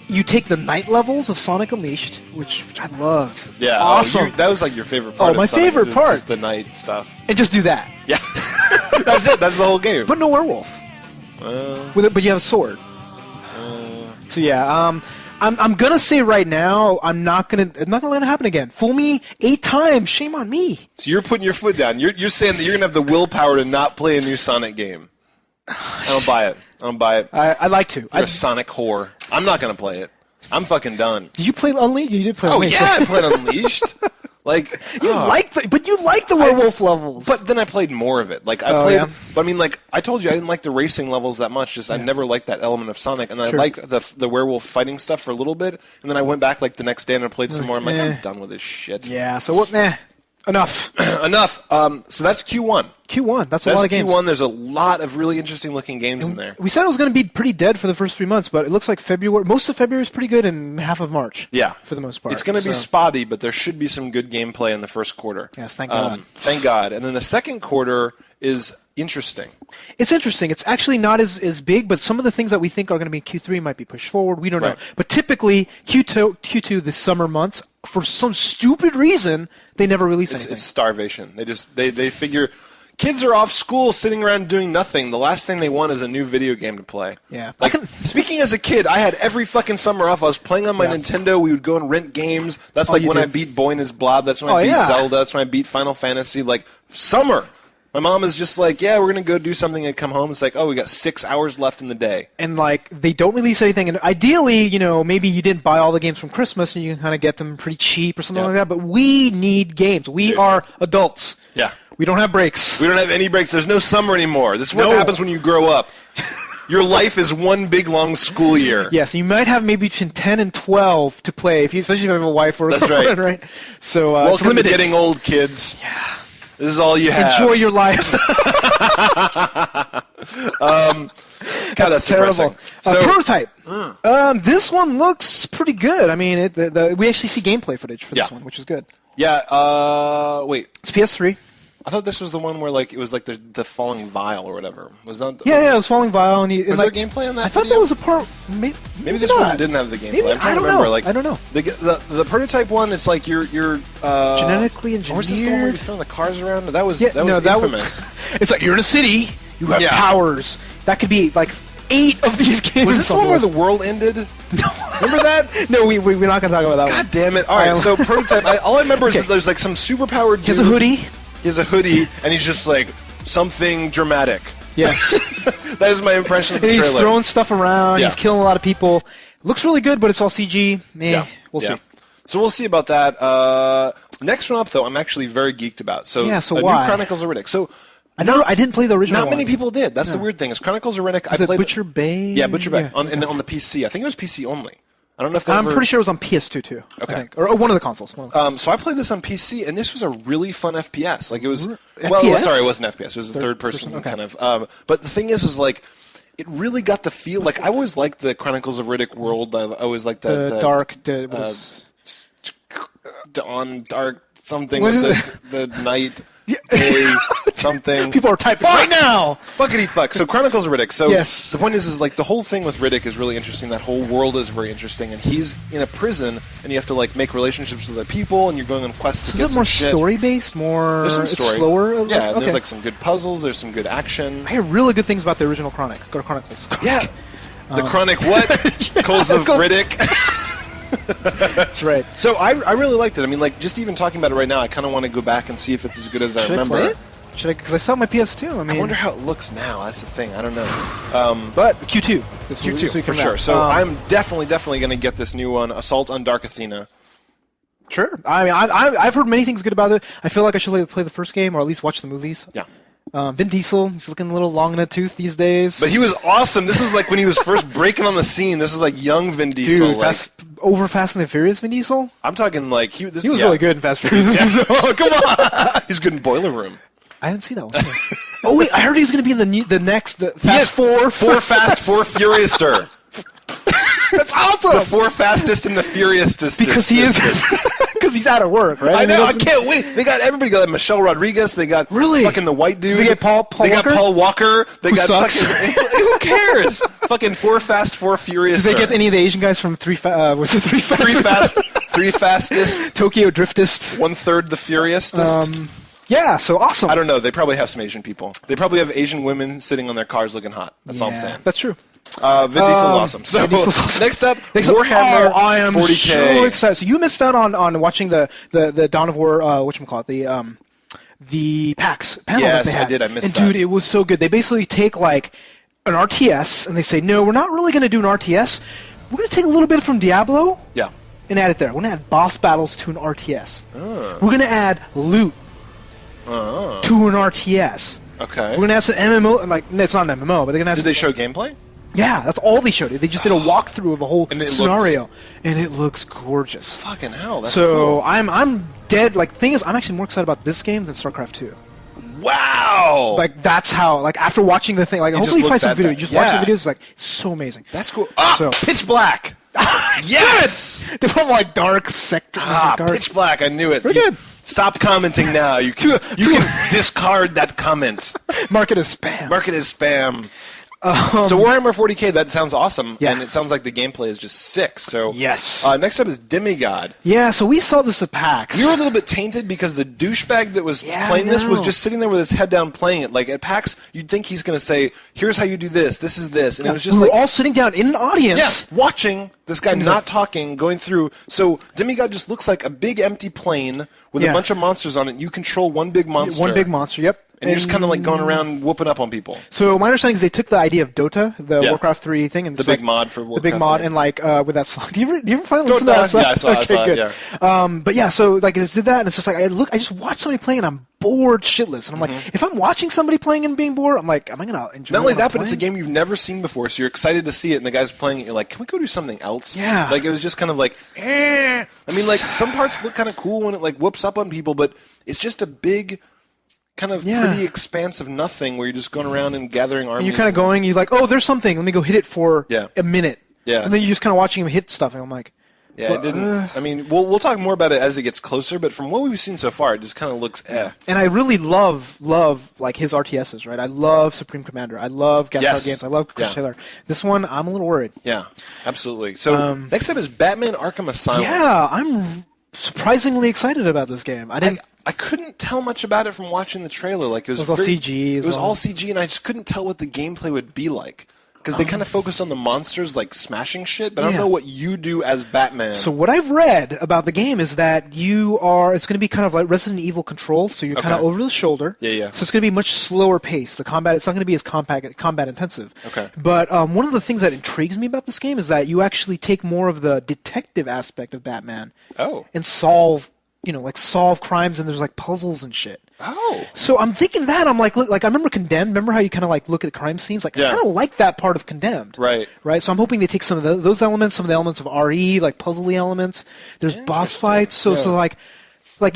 You take the night levels of Sonic Unleashed, which I loved. Yeah, awesome. That was like your favorite part. Oh, my favorite part, just the night stuff. And just do that. Yeah, that's it. That's the whole game. But no werewolf. But you have a sword. So yeah, I'm gonna say right now, I'm not gonna let it happen again. Fool me 8 times, shame on me. So you're putting your foot down. You're saying that you're gonna have the willpower to not play a new Sonic game. I don't buy it. I'd like to. You're a Sonic whore. I'm not going to play it. I'm fucking done. Did you play Unleashed? You did play Unleashed. Unleashed. Oh, yeah, I played Unleashed. Like You like the werewolf levels. But then I played more of it. Like I played, but I mean, like I told you, I didn't like the racing levels that much. Just I never liked that element of Sonic, and then I liked the werewolf fighting stuff for a little bit, and then I went back like the next day and I played some more. I'm like, I'm done with this shit. Yeah. So what? Enough. Enough. So that's Q1. That's a lot of games. Q1. There's a lot of really interesting looking games in there. We said it was going to be pretty dead for the first 3 months, but it looks like February. Most of February is pretty good, and half of March. Yeah, for the most part. It's going to be spotty, but there should be some good gameplay in the first quarter. Yes, thank God. Thank God. And then the second quarter is interesting. It's interesting. It's actually not as big, but some of the things that we think are going to be in Q3 might be pushed forward. We don't know. But typically, Q2, the summer months, for some stupid reason, they never release anything. It's starvation. They figure kids are off school sitting around doing nothing. The last thing they want is a new video game to play. Yeah. Like, speaking as a kid, I had every fucking summer off. I was playing on my Nintendo. We would go and rent games. That's like when I beat Boy and His Blob. That's when I beat Zelda. That's when I beat Final Fantasy. Like, summer. My mom is just like, yeah, we're going to go do something and come home. It's like, oh, we got 6 hours left in the day. And, like, they don't release anything. And ideally, you know, maybe you didn't buy all the games from Christmas and you can kind of get them pretty cheap or something like that. But we need games. We are adults. Yeah. We don't have breaks. We don't have any breaks. There's no summer anymore. This is what happens when you grow up. Your life is one big, long school year. Yes, you might have maybe between 10 and 12 to play, especially if you have a wife or a girlfriend, right? So, welcome to getting old, kids. Yeah. This is all you have. Enjoy your life. That's terrible. So, Prototype. This one looks pretty good. I mean, we actually see gameplay footage for this one, which is good. Yeah. Wait. It's PS3. I thought this was the one where it was like the falling vial or whatever. Was that? It was falling vial. And was there gameplay on that? I thought that was a part. Maybe this one didn't have the gameplay. Maybe, I don't remember. I don't know. The prototype one, it's like you're genetically engineered. Or was this the one where you're throwing the cars around? That was infamous. It's like you're in a city. You have powers. That could be like 8 of these games. Was this the one where the world ended? No. Remember that? No, we're not going to talk about that one. God damn it. All right, so Prototype, all I remember is that there's like some superpowered dude. He has a hoodie. He has a hoodie, and he's just like, something dramatic. Yes. That is my impression of the trailer. He's throwing stuff around. He's killing a lot of people. Looks really good, but it's all CG. We'll see. So we'll see about that. Next one up, though, I'm actually very geeked about. So why? New Chronicles of Riddick. So I didn't play the original Not many people did. That's the weird thing. Is Chronicles of Riddick. I played Butcher Bay? Yeah, Butcher Bay. On the PC. I think it was PC only. I don't know if I'm pretty sure it was on PS2 too. Okay. I think. Or one of the consoles. So I played this on PC, and this was a really fun FPS. Like it was. FPS? Well, sorry, it wasn't FPS. It was a third person kind of. But the thing is like, it really got the feel. Like I always liked the Chronicles of Riddick world. I always liked the dark. Dawn, dark something with the night. Day, something. People are typing right now. Fuckity fuck. So Chronicles of Riddick. So yes. The point is like the whole thing with Riddick is really interesting. That whole world is very interesting, and he's in a prison, and you have to like make relationships with other people, and you're going on quests to get some shit. Is it more story based? More. There's some story. It's slower. Yeah. There's like some good puzzles. There's some good action. I hear really good things about the original Chronicles. Yeah. The Chronic what? Chronicles of Riddick. That's right. So I really liked it. I mean, like, just even talking about it right now, I kind of want to go back and see if it's as good as I remember. I play it? Should I? Because I saw my PS2. I wonder how it looks now. That's the thing. I don't know. But Q2. Q2, for sure. So I'm definitely going to get this new one, Assault on Dark Athena. Sure. I mean, I've heard many things good about it. I feel like I should play the first game or at least watch the movies. Yeah. Vin Diesel, he's looking a little long in the tooth these days. But he was awesome. This was like when he was first breaking on the scene. This was like young Vin Diesel. Dude, over Fast and the Furious Vin Diesel? I'm talking like... He was really good in Fast and Furious. Oh, come on! He's good in Boiler Room. I didn't see that one. Oh, wait, I heard he was going to be in the next Fast Four. Four Fast, Four Furiouster. That's awesome! The four fastest and the furiousest. Because he is... Because he's out of work, right? I know, I can't wait. Everybody got Michelle Rodriguez. They got fucking the white dude. They get Paul Walker? Got Paul Walker. They got sucks. Fucking... Who cares? Fucking Four Fast, Four Furious. Did they get any of the Asian guys from Three Fastest? Three Fastest. Tokyo Driftest. 1/3 the Furiousest. Yeah, so awesome. I don't know. They probably have some Asian people. They probably have Asian women sitting on their cars looking hot. That's all I'm saying. That's true. Vin Diesel's awesome. So next up, Warhammer 40K. I am so excited. So you missed out on watching the Dawn of War, whatchamacallit, the PAX panel that they had. I did. I missed that. And dude, it was so good. They basically take like an RTS and they say, no, we're not really going to do an RTS. We're going to take a little bit from Diablo. Yeah. and add it there. We're going to add boss battles to an RTS. We're going to add loot to an RTS. Okay. We're going to add some MMO. Like, it's not an MMO, but they're going to add Did they show gameplay? Yeah, that's all they showed. They just did a walkthrough of a whole scenario, and it looks gorgeous. Fucking hell, that's so cool. I'm dead. Like, thing is, I'm actually more excited about this game than StarCraft 2. Wow! Like, that's how, like, after watching the thing, like, hopefully you find some video. You just watch the videos, it's like, so amazing. That's cool. Ah! So, Pitch Black! Yes! They put like dark sector. Dark. Pitch Black, I knew it. Very good. Stop commenting now. You can discard that comment. Mark it as spam. Mark it as spam. So Warhammer 40K, that sounds awesome, and it sounds like the gameplay is just sick. So yes. Next up is Demigod. Yeah, so we saw this at PAX. We were a little bit tainted because the douchebag that was playing this was just sitting there with his head down playing it. Like at PAX, you'd think he's going to say, "Here's how you do this. This is this," and it was just we were all sitting down in an audience, watching this guy not talking, going through. So Demigod just looks like a big empty plane with a bunch of monsters on it. You control one big monster. One big monster. Yep. And you're just kind of like going around whooping up on people. So my understanding is they took the idea of Dota, the Warcraft 3 thing, and the big mod for Warcraft. The big mod, 3. And like with that song. Do you ever finally listen to that song? Yeah, I saw it. Good. Yeah. But yeah, so like they did that, and it's just like I just watched somebody playing, and I'm bored shitless, and I'm like, if I'm watching somebody playing and being bored, I'm like, am I gonna enjoy? Not only that, but it's a game you've never seen before, so you're excited to see it, and the guy's playing it. You're like, can we go do something else? Yeah. Like it was just kind of like, I mean, like some parts look kind of cool when it like whoops up on people, but it's just a big, kind of pretty expansive nothing where you're just going around and gathering armies. And you're kind of going, you're like, oh, there's something. Let me go hit it for a minute. Yeah. And then you're just kind of watching him hit stuff, and I'm like, yeah, it didn't. I mean, we'll talk more about it as it gets closer, but from what we've seen so far, it just kind of looks And I really love like his RTSs, right? I love Supreme Commander. I love Gas Powered Games. I love Chris Taylor. This one, I'm a little worried. Yeah, absolutely. So next up is Batman Arkham Asylum. Yeah, I'm surprisingly excited about this game. I couldn't tell much about it from watching the trailer. Like it was all CG. It was all CG, and I just couldn't tell what the gameplay would be like. Because they kind of focus on the monsters, like, smashing shit, but I don't know what you do as Batman. So what I've read about the game is that it's going to be kind of like Resident Evil Control, so you're kind of over the shoulder. Yeah. So it's going to be much slower pace. The combat, it's not going to be as combat intensive. Okay. But one of the things that intrigues me about this game is that you actually take more of the detective aspect of Batman. And solve crimes, and there's like puzzles and shit. So I'm thinking that I'm like, look, like I remember Condemned. Remember how you kind of like look at crime scenes? Like I kind of like that part of Condemned. Right. So I'm hoping they take some of those elements, some of the elements of RE, like puzzly elements. There's boss fights. So like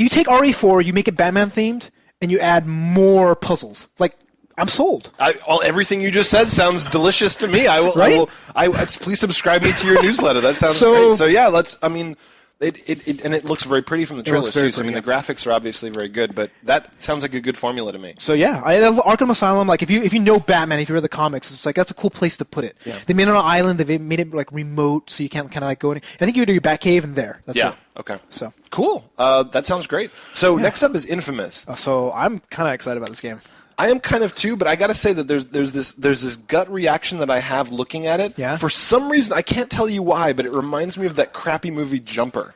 you take RE4, you make it Batman themed, and you add more puzzles. Like I'm sold. Everything you just said sounds delicious to me. I will. Right? Please subscribe me to your newsletter. That sounds great. So yeah, let's. I mean. It looks very pretty from the trailers too. So I mean, the graphics are obviously very good, but that sounds like a good formula to me. So yeah, Arkham Asylum. Like if you know Batman, if you read the comics, it's like that's a cool place to put it. Yeah. They made it on an island. They made it like remote, so you can't kind of like go in. I think you do your Batcave and there. That's it. Okay. So cool. That sounds great. So next up is Infamous. So I'm kind of excited about this game. I am kind of too, but I got to say that there's this gut reaction that I have looking at it. Yeah. For some reason, I can't tell you why, but it reminds me of that crappy movie Jumper.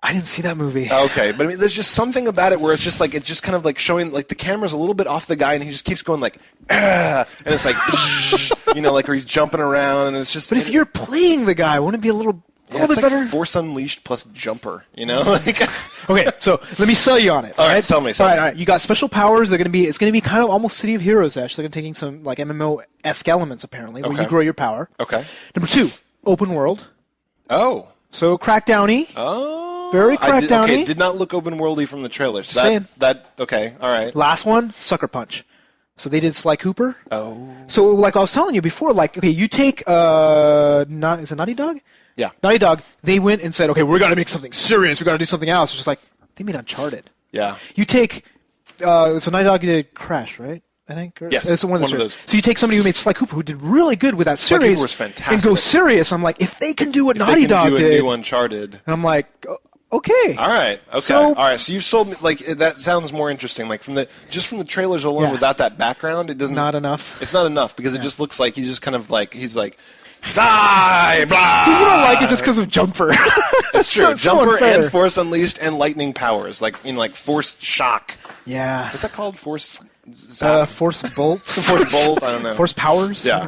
I didn't see that movie. Okay, but I mean, there's just something about it where it's just kind of like showing like the camera's a little bit off the guy, and he just keeps going like, and it's like, like where he's jumping around, and it's just. But if you're playing the guy, wouldn't it be a little bit like better? Force Unleashed plus Jumper, Okay, so let me sell you on it. All right, sell me. All right. You got special powers. It's going to be kind of almost City of Heroes. Actually, they're taking some like MMO-esque elements apparently, where you grow your power. Okay. Number 2, open world. Oh. So Crackdowny. Oh. Very Crackdowny. Okay, did not look open worldy from the trailer. So saying. Okay, all right. Last one, Sucker Punch. So they did Sly Cooper. Oh. So like I was telling you before, like okay, you take is it Naughty Dog? Yeah. Naughty Dog. They went and said, okay, we're gonna make something serious. We're gonna do something else. It's just like they made Uncharted. Yeah. You take so Naughty Dog did Crash, right? I think. Yes. It's one of those. So you take somebody who made Sly Cooper, who did really good with that series, Sly Cooper was fantastic, and go serious. I'm like, if they can do what Naughty Dog did, a new Uncharted, and I'm like, okay. All right. Okay. All right. So you've sold me. Like that sounds more interesting. Like from the trailers alone, without that background, it doesn't. Not enough. It's not enough because it just looks like he's just kind of like he's like. Die! Blah! Dude, you don't like it just because of Jumper. That's true. Jumper so and Force Unleashed and lightning powers, like Force Shock. Yeah. What's that called? Force. Zap? Force Bolt. Force Bolt, I don't know. Force Powers. Yeah.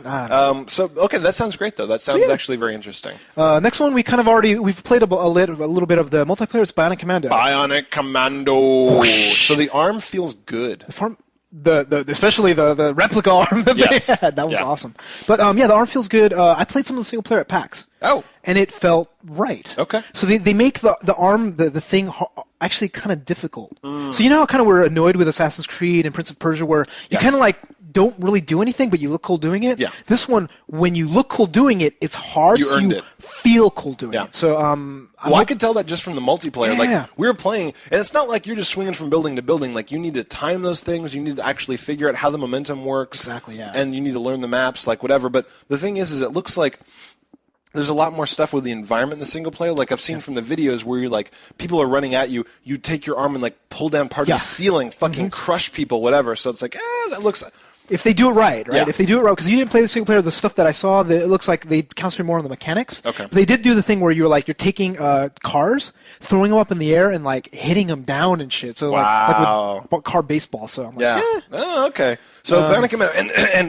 Okay, that sounds great, though. That sounds actually very interesting. Next one, we've played a little bit of the multiplayer. It's Bionic Commando. Bionic Commando. So the arm feels good. Especially the replica arm that Yes. they had. That was awesome. But the arm feels good. I played some of the single player at PAX. Oh. And it felt right. Okay. So they make the arm, the thing, actually kind of difficult. So you know how kind of we're annoyed with Assassin's Creed and Prince of Persia where you kind of like don't really do anything, but you look cool doing it? Yeah. This one, when you look cool doing it, it's hard, You earned it. feel cool doing it. So I could tell that just from the multiplayer. Yeah. Like, we were playing, and it's not like you're just swinging from building to building. Like, you need to time those things. You need to actually figure out how the momentum works. Exactly, yeah. And you need to learn the maps, like, whatever. But the thing is it looks like there's a lot more stuff with the environment in the single player. Like, I've seen from the videos where you're like, people are running at you, you take your arm and, like, pull down part of the ceiling, fucking crush people, whatever. So it's like, that looks... If they do it right? Yeah. If they do it right, because you didn't play the single player, the stuff that I saw, it looks like they concentrate more on the mechanics. Okay. But they did do the thing where you're taking cars, throwing them up in the air, and like hitting them down and shit. So like with car baseball. So I'm like, Oh, okay. So Bionic Commando,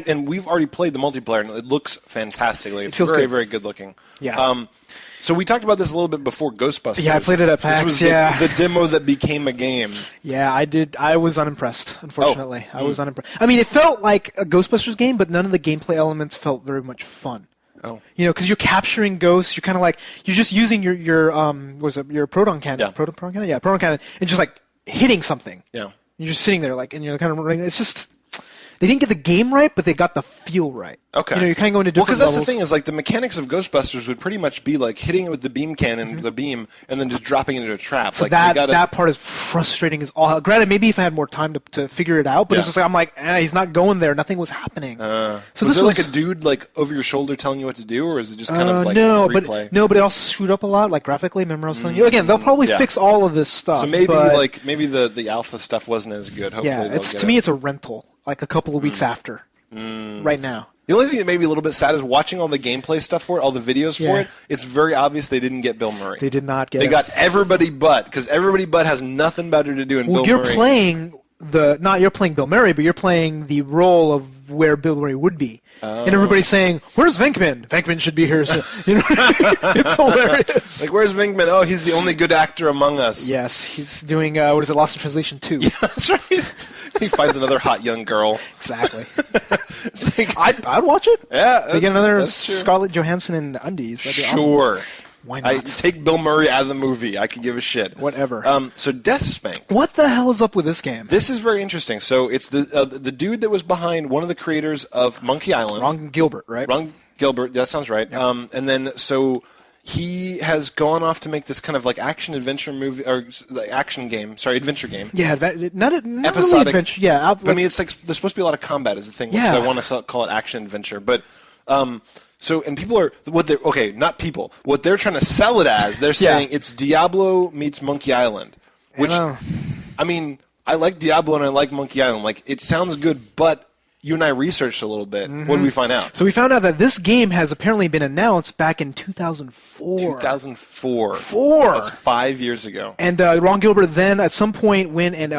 and we've already played the multiplayer, and it looks fantastic. Like, it's feels very, good. very good looking. Yeah. So we talked about this a little bit before Ghostbusters. Yeah, I played it at PAX, This was the demo that became a game. Yeah, I did. I was unimpressed, unfortunately. I was unimpressed. I mean, it felt like a Ghostbusters game, but none of the gameplay elements felt very much fun. Oh. You know, because you're capturing ghosts, you're kind of like, you're just using your proton cannon. Yeah. Proton cannon? Yeah, proton cannon, and just like hitting something. Yeah. You're just sitting there, like, and you're kind of running. It's just, they didn't get the game right, but they got the feel right. Okay. You know, you're kind of going to different because that's levels. the thing is, like, the mechanics of Ghostbusters would pretty much be like hitting it with the beam cannon, the beam, and then just dropping it into a trap. So like, that part is frustrating as all. Granted, maybe if I had more time to figure it out, but it's just like, I'm like, he's not going there. Nothing was happening. So this was there like a dude like over your shoulder telling you what to do, or is it just kind of like free play? No, but it also screwed up a lot, like graphically. Remember I was telling you? Again, they'll probably fix all of this stuff. So maybe but, maybe the alpha stuff wasn't as good. Hopefully, to me it's a rental, like a couple of weeks after. Right now. The only thing that made me a little bit sad is watching all the gameplay stuff for it, all the videos for it. It's very obvious they didn't get Bill Murray. They did not get. They got everybody but, because everybody but has nothing better to do in Bill Murray. You're playing you're playing Bill Murray, but you're playing the role of where Bill Murray would be. And everybody's saying, "Where's Venkman? Venkman should be here." So, you know, it's hilarious. Like, where's Venkman? Oh, he's the only good actor among us. Yes, he's doing what is it? Lost in Translation 2. Yeah, that's right. He finds another hot young girl. Exactly. It's like, I'd watch it. Yeah, they get another that's true. Scarlett Johansson in undies. That'd be Sure. awesome. Why not? Take Bill Murray out of the movie. I could give a shit. Whatever. So DeathSpank. What the hell is up with this game? This is very interesting. So it's the dude that was behind one of the creators of Monkey Island. Ron Gilbert, right? Ron Gilbert. That sounds right. Yep. And then so he has gone off to make this kind of like action adventure movie or action game. Sorry, adventure game. Yeah, not episodic. really adventure. Yeah, I mean, it's like there's supposed to be a lot of combat is the thing. Yeah. So I want to call it action adventure, but. So, and people are, not people, what they're trying to sell it as, they're saying it's Diablo meets Monkey Island. Which, I mean, I like Diablo and I like Monkey Island. Like, it sounds good, but you and I researched a little bit. What did we find out? So we found out that this game has apparently been announced back in 2004. 2004. That's 5 years ago. And Ron Gilbert then, at some point, went and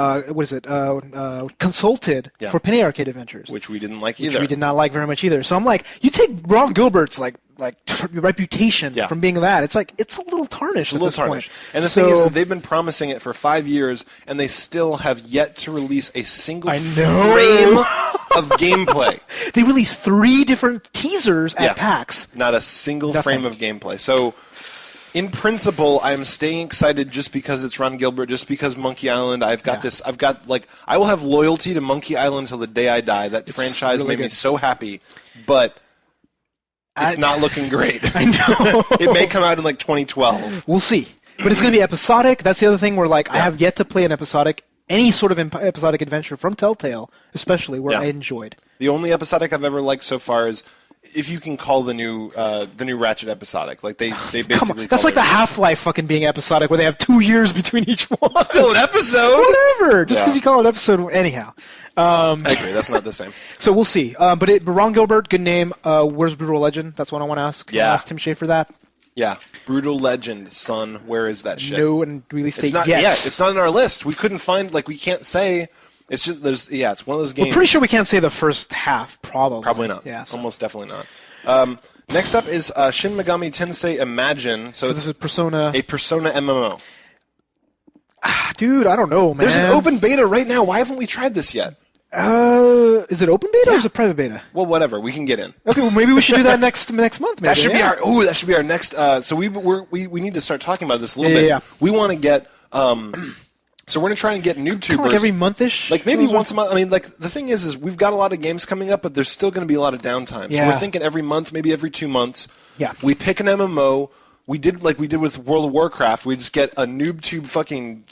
consulted for Penny Arcade Adventures, which we didn't like either. Which we did not like very much either. So I'm like, you take Ron Gilbert's like reputation from being that. It's like it's a little tarnished. It's a little tarnished. And the thing is, they've been promising it for 5 years, and they still have yet to release a single frame of gameplay. They released 3 different teasers at PAX. Not a single frame of gameplay. So, in principle, I'm staying excited just because it's Ron Gilbert, just because Monkey Island. I will have loyalty to Monkey Island until the day I die. That franchise really made me so happy, but it's not looking great. I know. It may come out in like 2012. We'll see. But it's going to be episodic. That's the other thing where I have yet to play an episodic. Any sort of episodic adventure from Telltale, especially, where I enjoyed. The only episodic I've ever liked so far is, if you can call the new Ratchet episodic. Like they basically that's like the Half-Life fucking being episodic, where they have 2 years between each one. Still an episode. Whatever. Just because you call it episode, anyhow. I agree. That's not the same. So we'll see. But Ron Gilbert, good name. Where's Brutal Legend? That's what I want to ask. Yeah. Ask Tim Schafer that. Yeah, Brutal Legend, son. Where is that shit? No, and release date it's not. yet. Yeah, it's not in our list. We couldn't find. We can't say. It's just it's one of those games. We're pretty sure we can't say the first half, probably. Probably not. Yeah, so. Almost definitely not. Next up is Shin Megami Tensei Imagine. So this is Persona. A Persona MMO. Dude, I don't know, man. There's an open beta right now. Why haven't we tried this yet? Is it open beta or is it private beta? Well, whatever. We can get in. Okay, well maybe we should do that next month. Maybe. That should be our next. So we need to start talking about this a little bit. Yeah. We want to get. So we're gonna try and get NooBToobers like every month-ish. Like maybe once a month. I mean, like the thing is we've got a lot of games coming up, but there's still gonna be a lot of downtime. Yeah. So we're thinking every month, maybe every 2 months. Yeah. We pick an MMO. We did like we did with World of Warcraft. We just get a NooBTooB fucking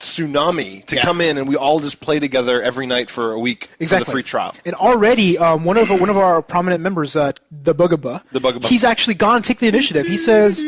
tsunami to come in, and we all just play together every night for a week for the free trial. And already, one of our prominent members, the Bugaboo, he's actually gone and taken the initiative. He says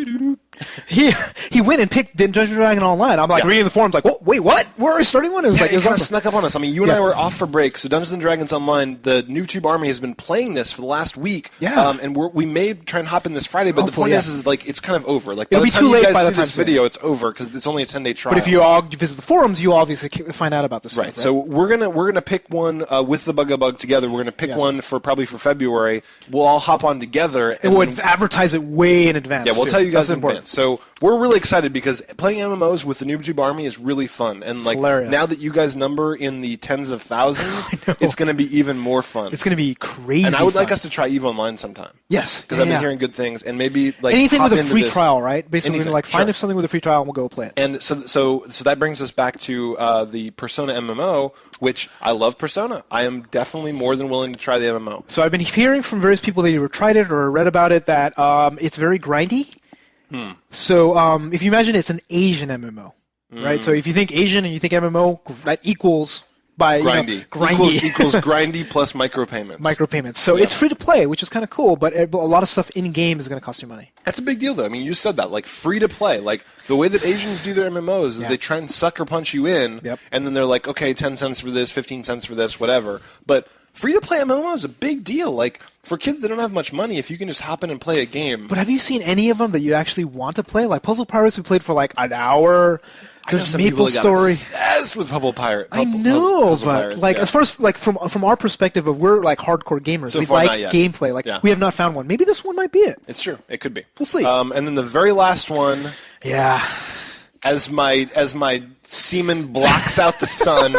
he went and picked Dungeons & Dragons Online. I'm like reading the forums, like, oh, wait, what? We're already starting one? It was it kind of awesome. snuck up on us. I mean, you and I were off for break, so Dungeons & Dragons Online, the NooBTooB army has been playing this for the last week. Yeah. And we may try and hop in this Friday, but Hopefully, the point is like it's kind of over. Like It'll by be the time too late you guys by the see time this video, it's over because it's only a 10-day trial. But if you all visit the forums, you obviously find out about this stuff, right? So we're gonna pick one with the Bugabug together. We're gonna pick one probably for February. We'll all hop on together, and we'll advertise it way in advance. Yeah, we'll tell you guys That's in advance. So we're really excited because playing MMOs with the NooBTooB army is really fun, and like now that you guys number in the tens of thousands, it's gonna be even more fun. It's gonna be crazy. And I would like us to try EVE Online sometime. Yes, because I've been hearing good things, and maybe like anything hop with a into free this. trial, right? Basically, Anything. like find something with a free trial, and we'll go play it. And so that brings us back to the Persona MMO, which I love Persona. I am definitely more than willing to try the MMO. So I've been hearing from various people that either tried it or read about it that it's very grindy. So if you imagine it's an Asian MMO, right? So if you think Asian and you think MMO, that equals by grindy. Grindy. Equals grindy plus micropayments. Micropayments. So it's free to play, which is kind of cool, but a lot of stuff in game is going to cost you money. That's a big deal, though. I mean, you said that, like free to play. Like the way that Asians do their MMOs is they try and sucker punch you in, and then they're like, okay, 10 cents for this, 15 cents for this, whatever. But free to play MMO is a big deal. Like for kids that don't have much money, if you can just hop in and play a game. But have you seen any of them that you actually want to play? Like Puzzle Pirates, we played for like an hour. There's Maple Story. Obsessed with Puzzle Pirate. I know, Puzzle but Pirates, like as far as like from our perspective of we're like hardcore gamers, So we far, like not yet. gameplay. Like we have not found one. Maybe this one might be it. It's true. It could be. We'll see. And then the very last one. Yeah. As my semen blocks out the sun,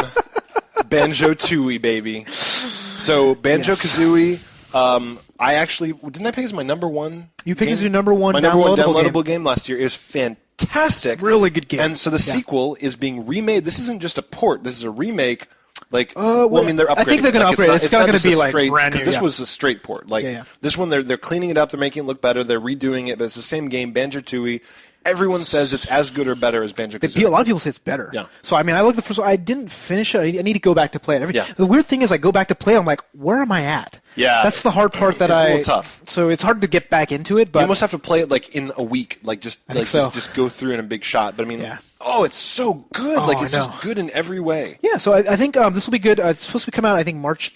Banjo-Tooie, baby. So Banjo-Kazooie. I actually didn't I pick as my number one. You picked game? as your number one. My number one downloadable game last year. It was fantastic. Really good game. And so the sequel is being remade. This isn't just a port. This is a remake. Like, well, I mean, they're upgrading. I think they're going to upgrade. It's not going to be like straight, brand new. Because this was a straight port. Like this one, they're cleaning it up. They're making it look better. They're redoing it, but it's the same game. Banjo-Tooie. Everyone says it's as good or better as Banjo-Kazooie. A lot of people say it's better. Yeah. So I mean, I looked the first one. I didn't finish it. I need to go back to play it. The weird thing is, I go back to play. I'm like, where am I at? Yeah. That's the hard part. It's a little tough. So it's hard to get back into it. But you almost have to play it like in a week. Like just just go through in a big shot. But I mean, it's so good. Like it's just good in every way. Yeah. So I think this will be good. It's supposed to come out. I think March.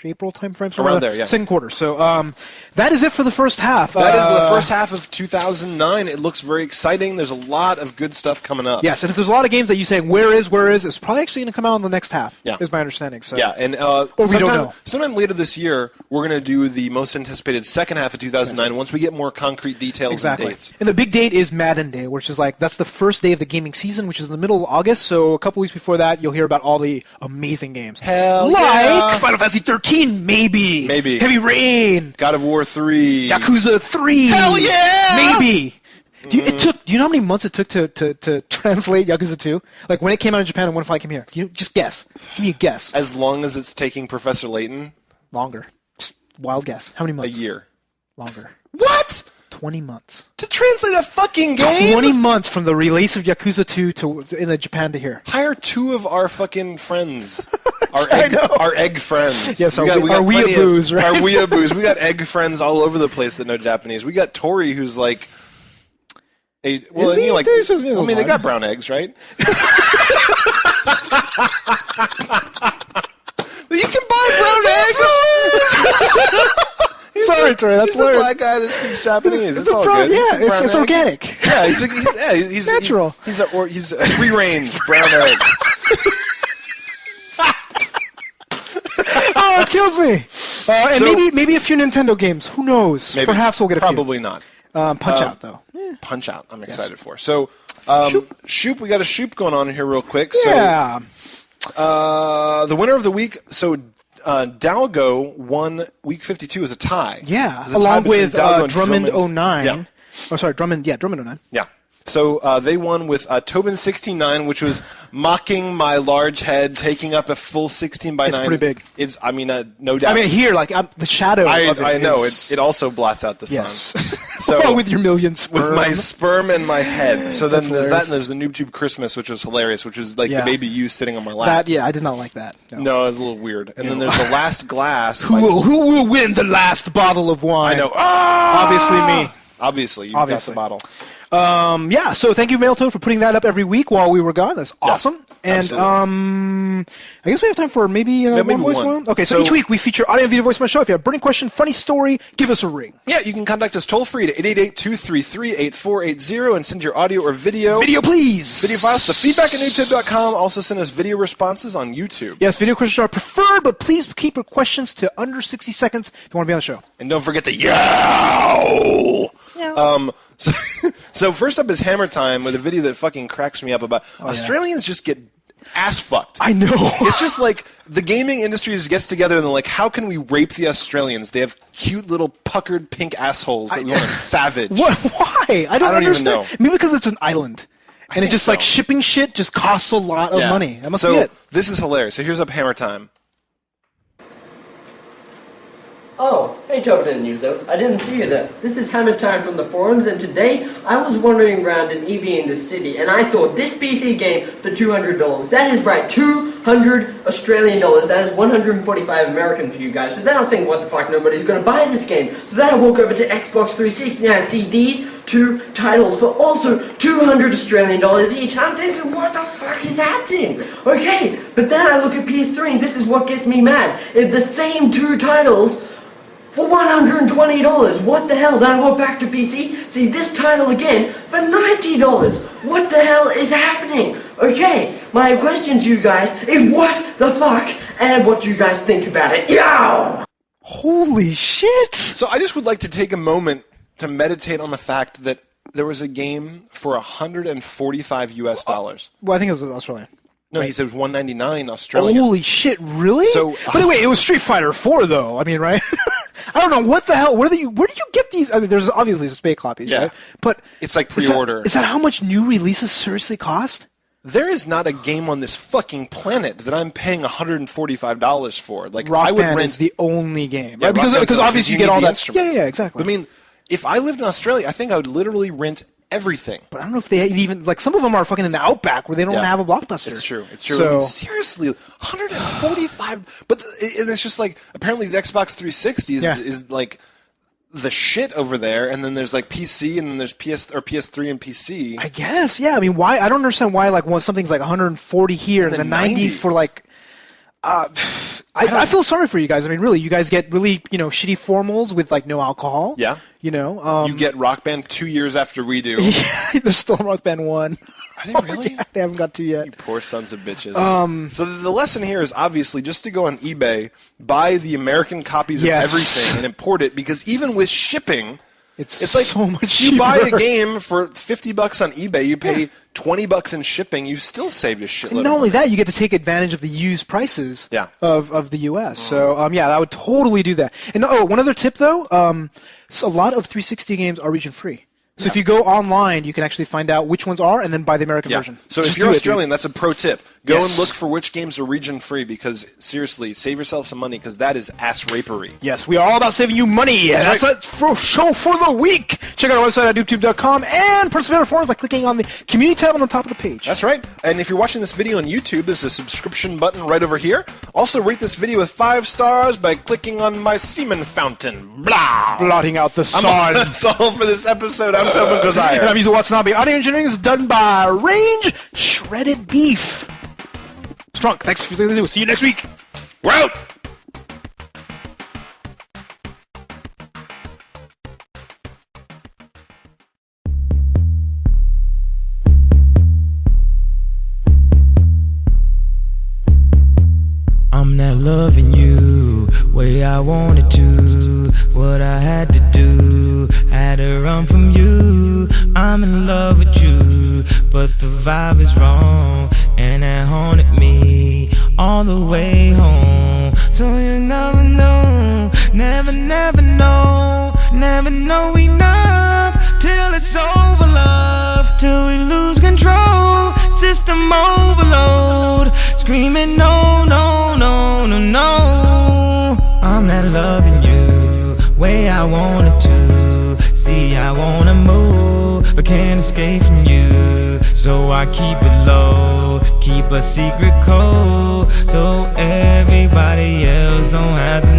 April timeframe, so around there, yeah. Second quarter. So that is it for the first half. That is the first half of 2009. It looks very exciting. There's a lot of good stuff coming up. Yes, and if there's a lot of games that you say where is, it's probably actually going to come out in the next half. Yeah, is my understanding. So and or we don't know. Sometime later this year, we're going to do the most anticipated second half of 2009 once we get more concrete details and dates. And the big date is Madden Day, which is like that's the first day of the gaming season, which is in the middle of August. So a couple weeks before that, you'll hear about all the amazing games. Hell like yeah. Final Fantasy 13, maybe. Heavy Rain. God of War 3. Yakuza 3. Hell yeah! Maybe. Do you know how many months it took to translate Yakuza 2? Like when it came out in Japan and when it came here? Just guess. Give me a guess. As long as it's taking Professor Layton? Longer. Just wild guess. How many months? A year. Longer. What? 20 months. To translate a fucking game? 20 months from the release of Yakuza 2 in Japan to here. Hire two of our fucking friends. Our egg friends. Yes, we got our weeaboos, right? Our weeaboos. We got egg friends all over the place that know Japanese. We got Tori, who's like they got brown eggs, right? You can buy brown eggs. Sorry, Tori, that's he's a black guy that speaks Japanese. It's all good. Yeah, it's organic. Yeah, he's natural. He's a free range brown egg. Trust me. And maybe a few Nintendo games. Who knows? Maybe. Perhaps we'll get a Probably not. few. Punch Out, though. Punch Out, I'm excited for. So, Shoop, we got a Shoop going on here real quick. Yeah. So, the winner of the week, so Dalgo won week 52 as a tie. Yeah, It was a tie along between with Dalgo and Drummond 09. Yeah. Oh, sorry, Drummond 09. Yeah. So they won with Tobin 69, which was mocking my large head, taking up a full 16 by 9. It's pretty big. It's, I mean, no doubt. I mean, here, like, the shadow of it I know. is- It also blots out the Yes. sun. So with your million sperm. with my sperm and my head. So then That's there's that, hilarious. and there's the NooBTooB Christmas, which was hilarious, which was like Yeah. the baby you sitting on my lap. That, I did not like that. No, it was a little weird. And then there's the last glass. Who will win the last bottle of wine? I know. Ah! Obviously me. Obviously, you've Obviously. got the bottle. Yeah, so thank you, Mailtoad, for putting that up every week while we were gone. That's awesome. And absolutely. I guess we have time for maybe maybe one voicemail. one. Okay, so So- each week we feature audio and video voicemail show. If you have a burning question, funny story, give us a ring. Yeah, you can contact us toll free to 888-233-8480 and send your audio or video. Video, please. Video files to feedback at NooBTooB.com. Also send us video responses on YouTube. Yes, video questions are preferred, but please keep your questions to under 60 seconds if you want to be on the show. And don't forget to yowl! So first up is Hammer Time with a video that fucking cracks me up about Australians just get ass fucked. I know. It's just like the gaming industry just gets together and they're like, how can we rape the Australians? They have cute little puckered pink assholes that we want to savage. What? Why? I don't even understand. know. Maybe because it's an island. And it think just, so. like, shipping shit just costs a lot of money. That must be it. This is hilarious. So here's up Hammer Time. Oh, hey Tobin and Yuzo. I didn't see you there. This is Hammer Time from the forums, and today I was wandering around an EB in the city, and I saw this PC game for $200. That is right, 200 Australian dollars. That is 145 American for you guys. So then I was thinking, what the fuck, nobody's gonna buy this game. So then I walk over to Xbox 360, and I see these two titles for also 200 Australian dollars each. I'm thinking, what the fuck is happening? Okay, but then I look at PS3, and this is what gets me mad. It's the same two titles for $120. What the hell? Then I walk back to PC, see this title again for $90. What the hell is happening? Okay, my question to you guys is what the fuck, and what do you guys think about it? Yow! Holy shit! So I just would like to take a moment to meditate on the fact that there was a game for $145 US dollars. Well, I think it was Australia. No, he said it was $199 Australian. Holy shit, really? So- but anyway, it was Street Fighter 4, though. I mean, right? I don't know what the hell. Where do you get these? I mean, there's obviously some fake copies, Yeah. right? But It's like pre-order. Is that how much new releases seriously cost? There is not a game on this fucking planet that I'm paying $145 for. Like Rock I would Band rent is the only game, Yeah, right? Because Rock Band's obviously you need get all the that. instruments. Yeah, exactly. I mean, if I lived in Australia, I think I would literally rent everything. but I don't know if they even like some of them are fucking in the outback where they don't Yeah. have a blockbuster. It's true. It's true. So, I mean, seriously, 145. But and it's just like apparently the Xbox 360 is like the shit over there, and then there's like PC, and then there's PS3 and PC. I guess, yeah. I mean, why? I don't understand why like something's like 140 here and then 90 for like. I feel sorry for you guys. I mean, really, you guys get really shitty formals with like no alcohol. Yeah. You know. You get Rock Band 2 years after we do. Yeah, there's still Rock Band 1. Are they really? Yeah, they haven't got to yet. You poor sons of bitches. So the lesson here is obviously just to go on eBay, buy the American copies Yes. of everything, and import it, because even with shipping, It's like so much you buy a cheaper. game for $50 on eBay, you pay $20 in shipping, you still saved a shitload. And not only that, you get to take advantage of the used prices of the U.S. So, yeah, I would totally do that. And, one other tip, though. So a lot of 360 games are region-free. So if you go online, you can actually find out which ones are and then buy the American version. So Just if you're do it, Australian, that's a pro tip. Go Yes. and look for which games are region-free, because, seriously, save yourself some money, because that is ass rapery. Yes, we are all about saving you money. That's right. it for show for the week. Check out our website at NooBTooB.com and participate in our forums by clicking on the community tab on the top of the page. That's right. And if you're watching this video on YouTube, there's a subscription button right over here. Also, rate this video with 5 stars by clicking on my semen fountain. Blah! Blotting out the sun. That's all for this episode. I'm Tobin Kozire. And I'm Yuzo Watanabe. Audio engineering is done by Range Shredded Beef. Strunk, thanks for listening. See you next week. We're out! I'm not loving you. Wait way I wanted to, what I had to do, had to run from you. I'm in love with you, but the vibe is wrong, and it haunted me all the way home. So you never know, never know enough till it's over, love, till we lose control. System overload, screaming no, no, no, no, no. I'm not loving you way I wanted to. See, I wanna move, but can't escape from you. So I keep it low, keep a secret code, so everybody else don't have to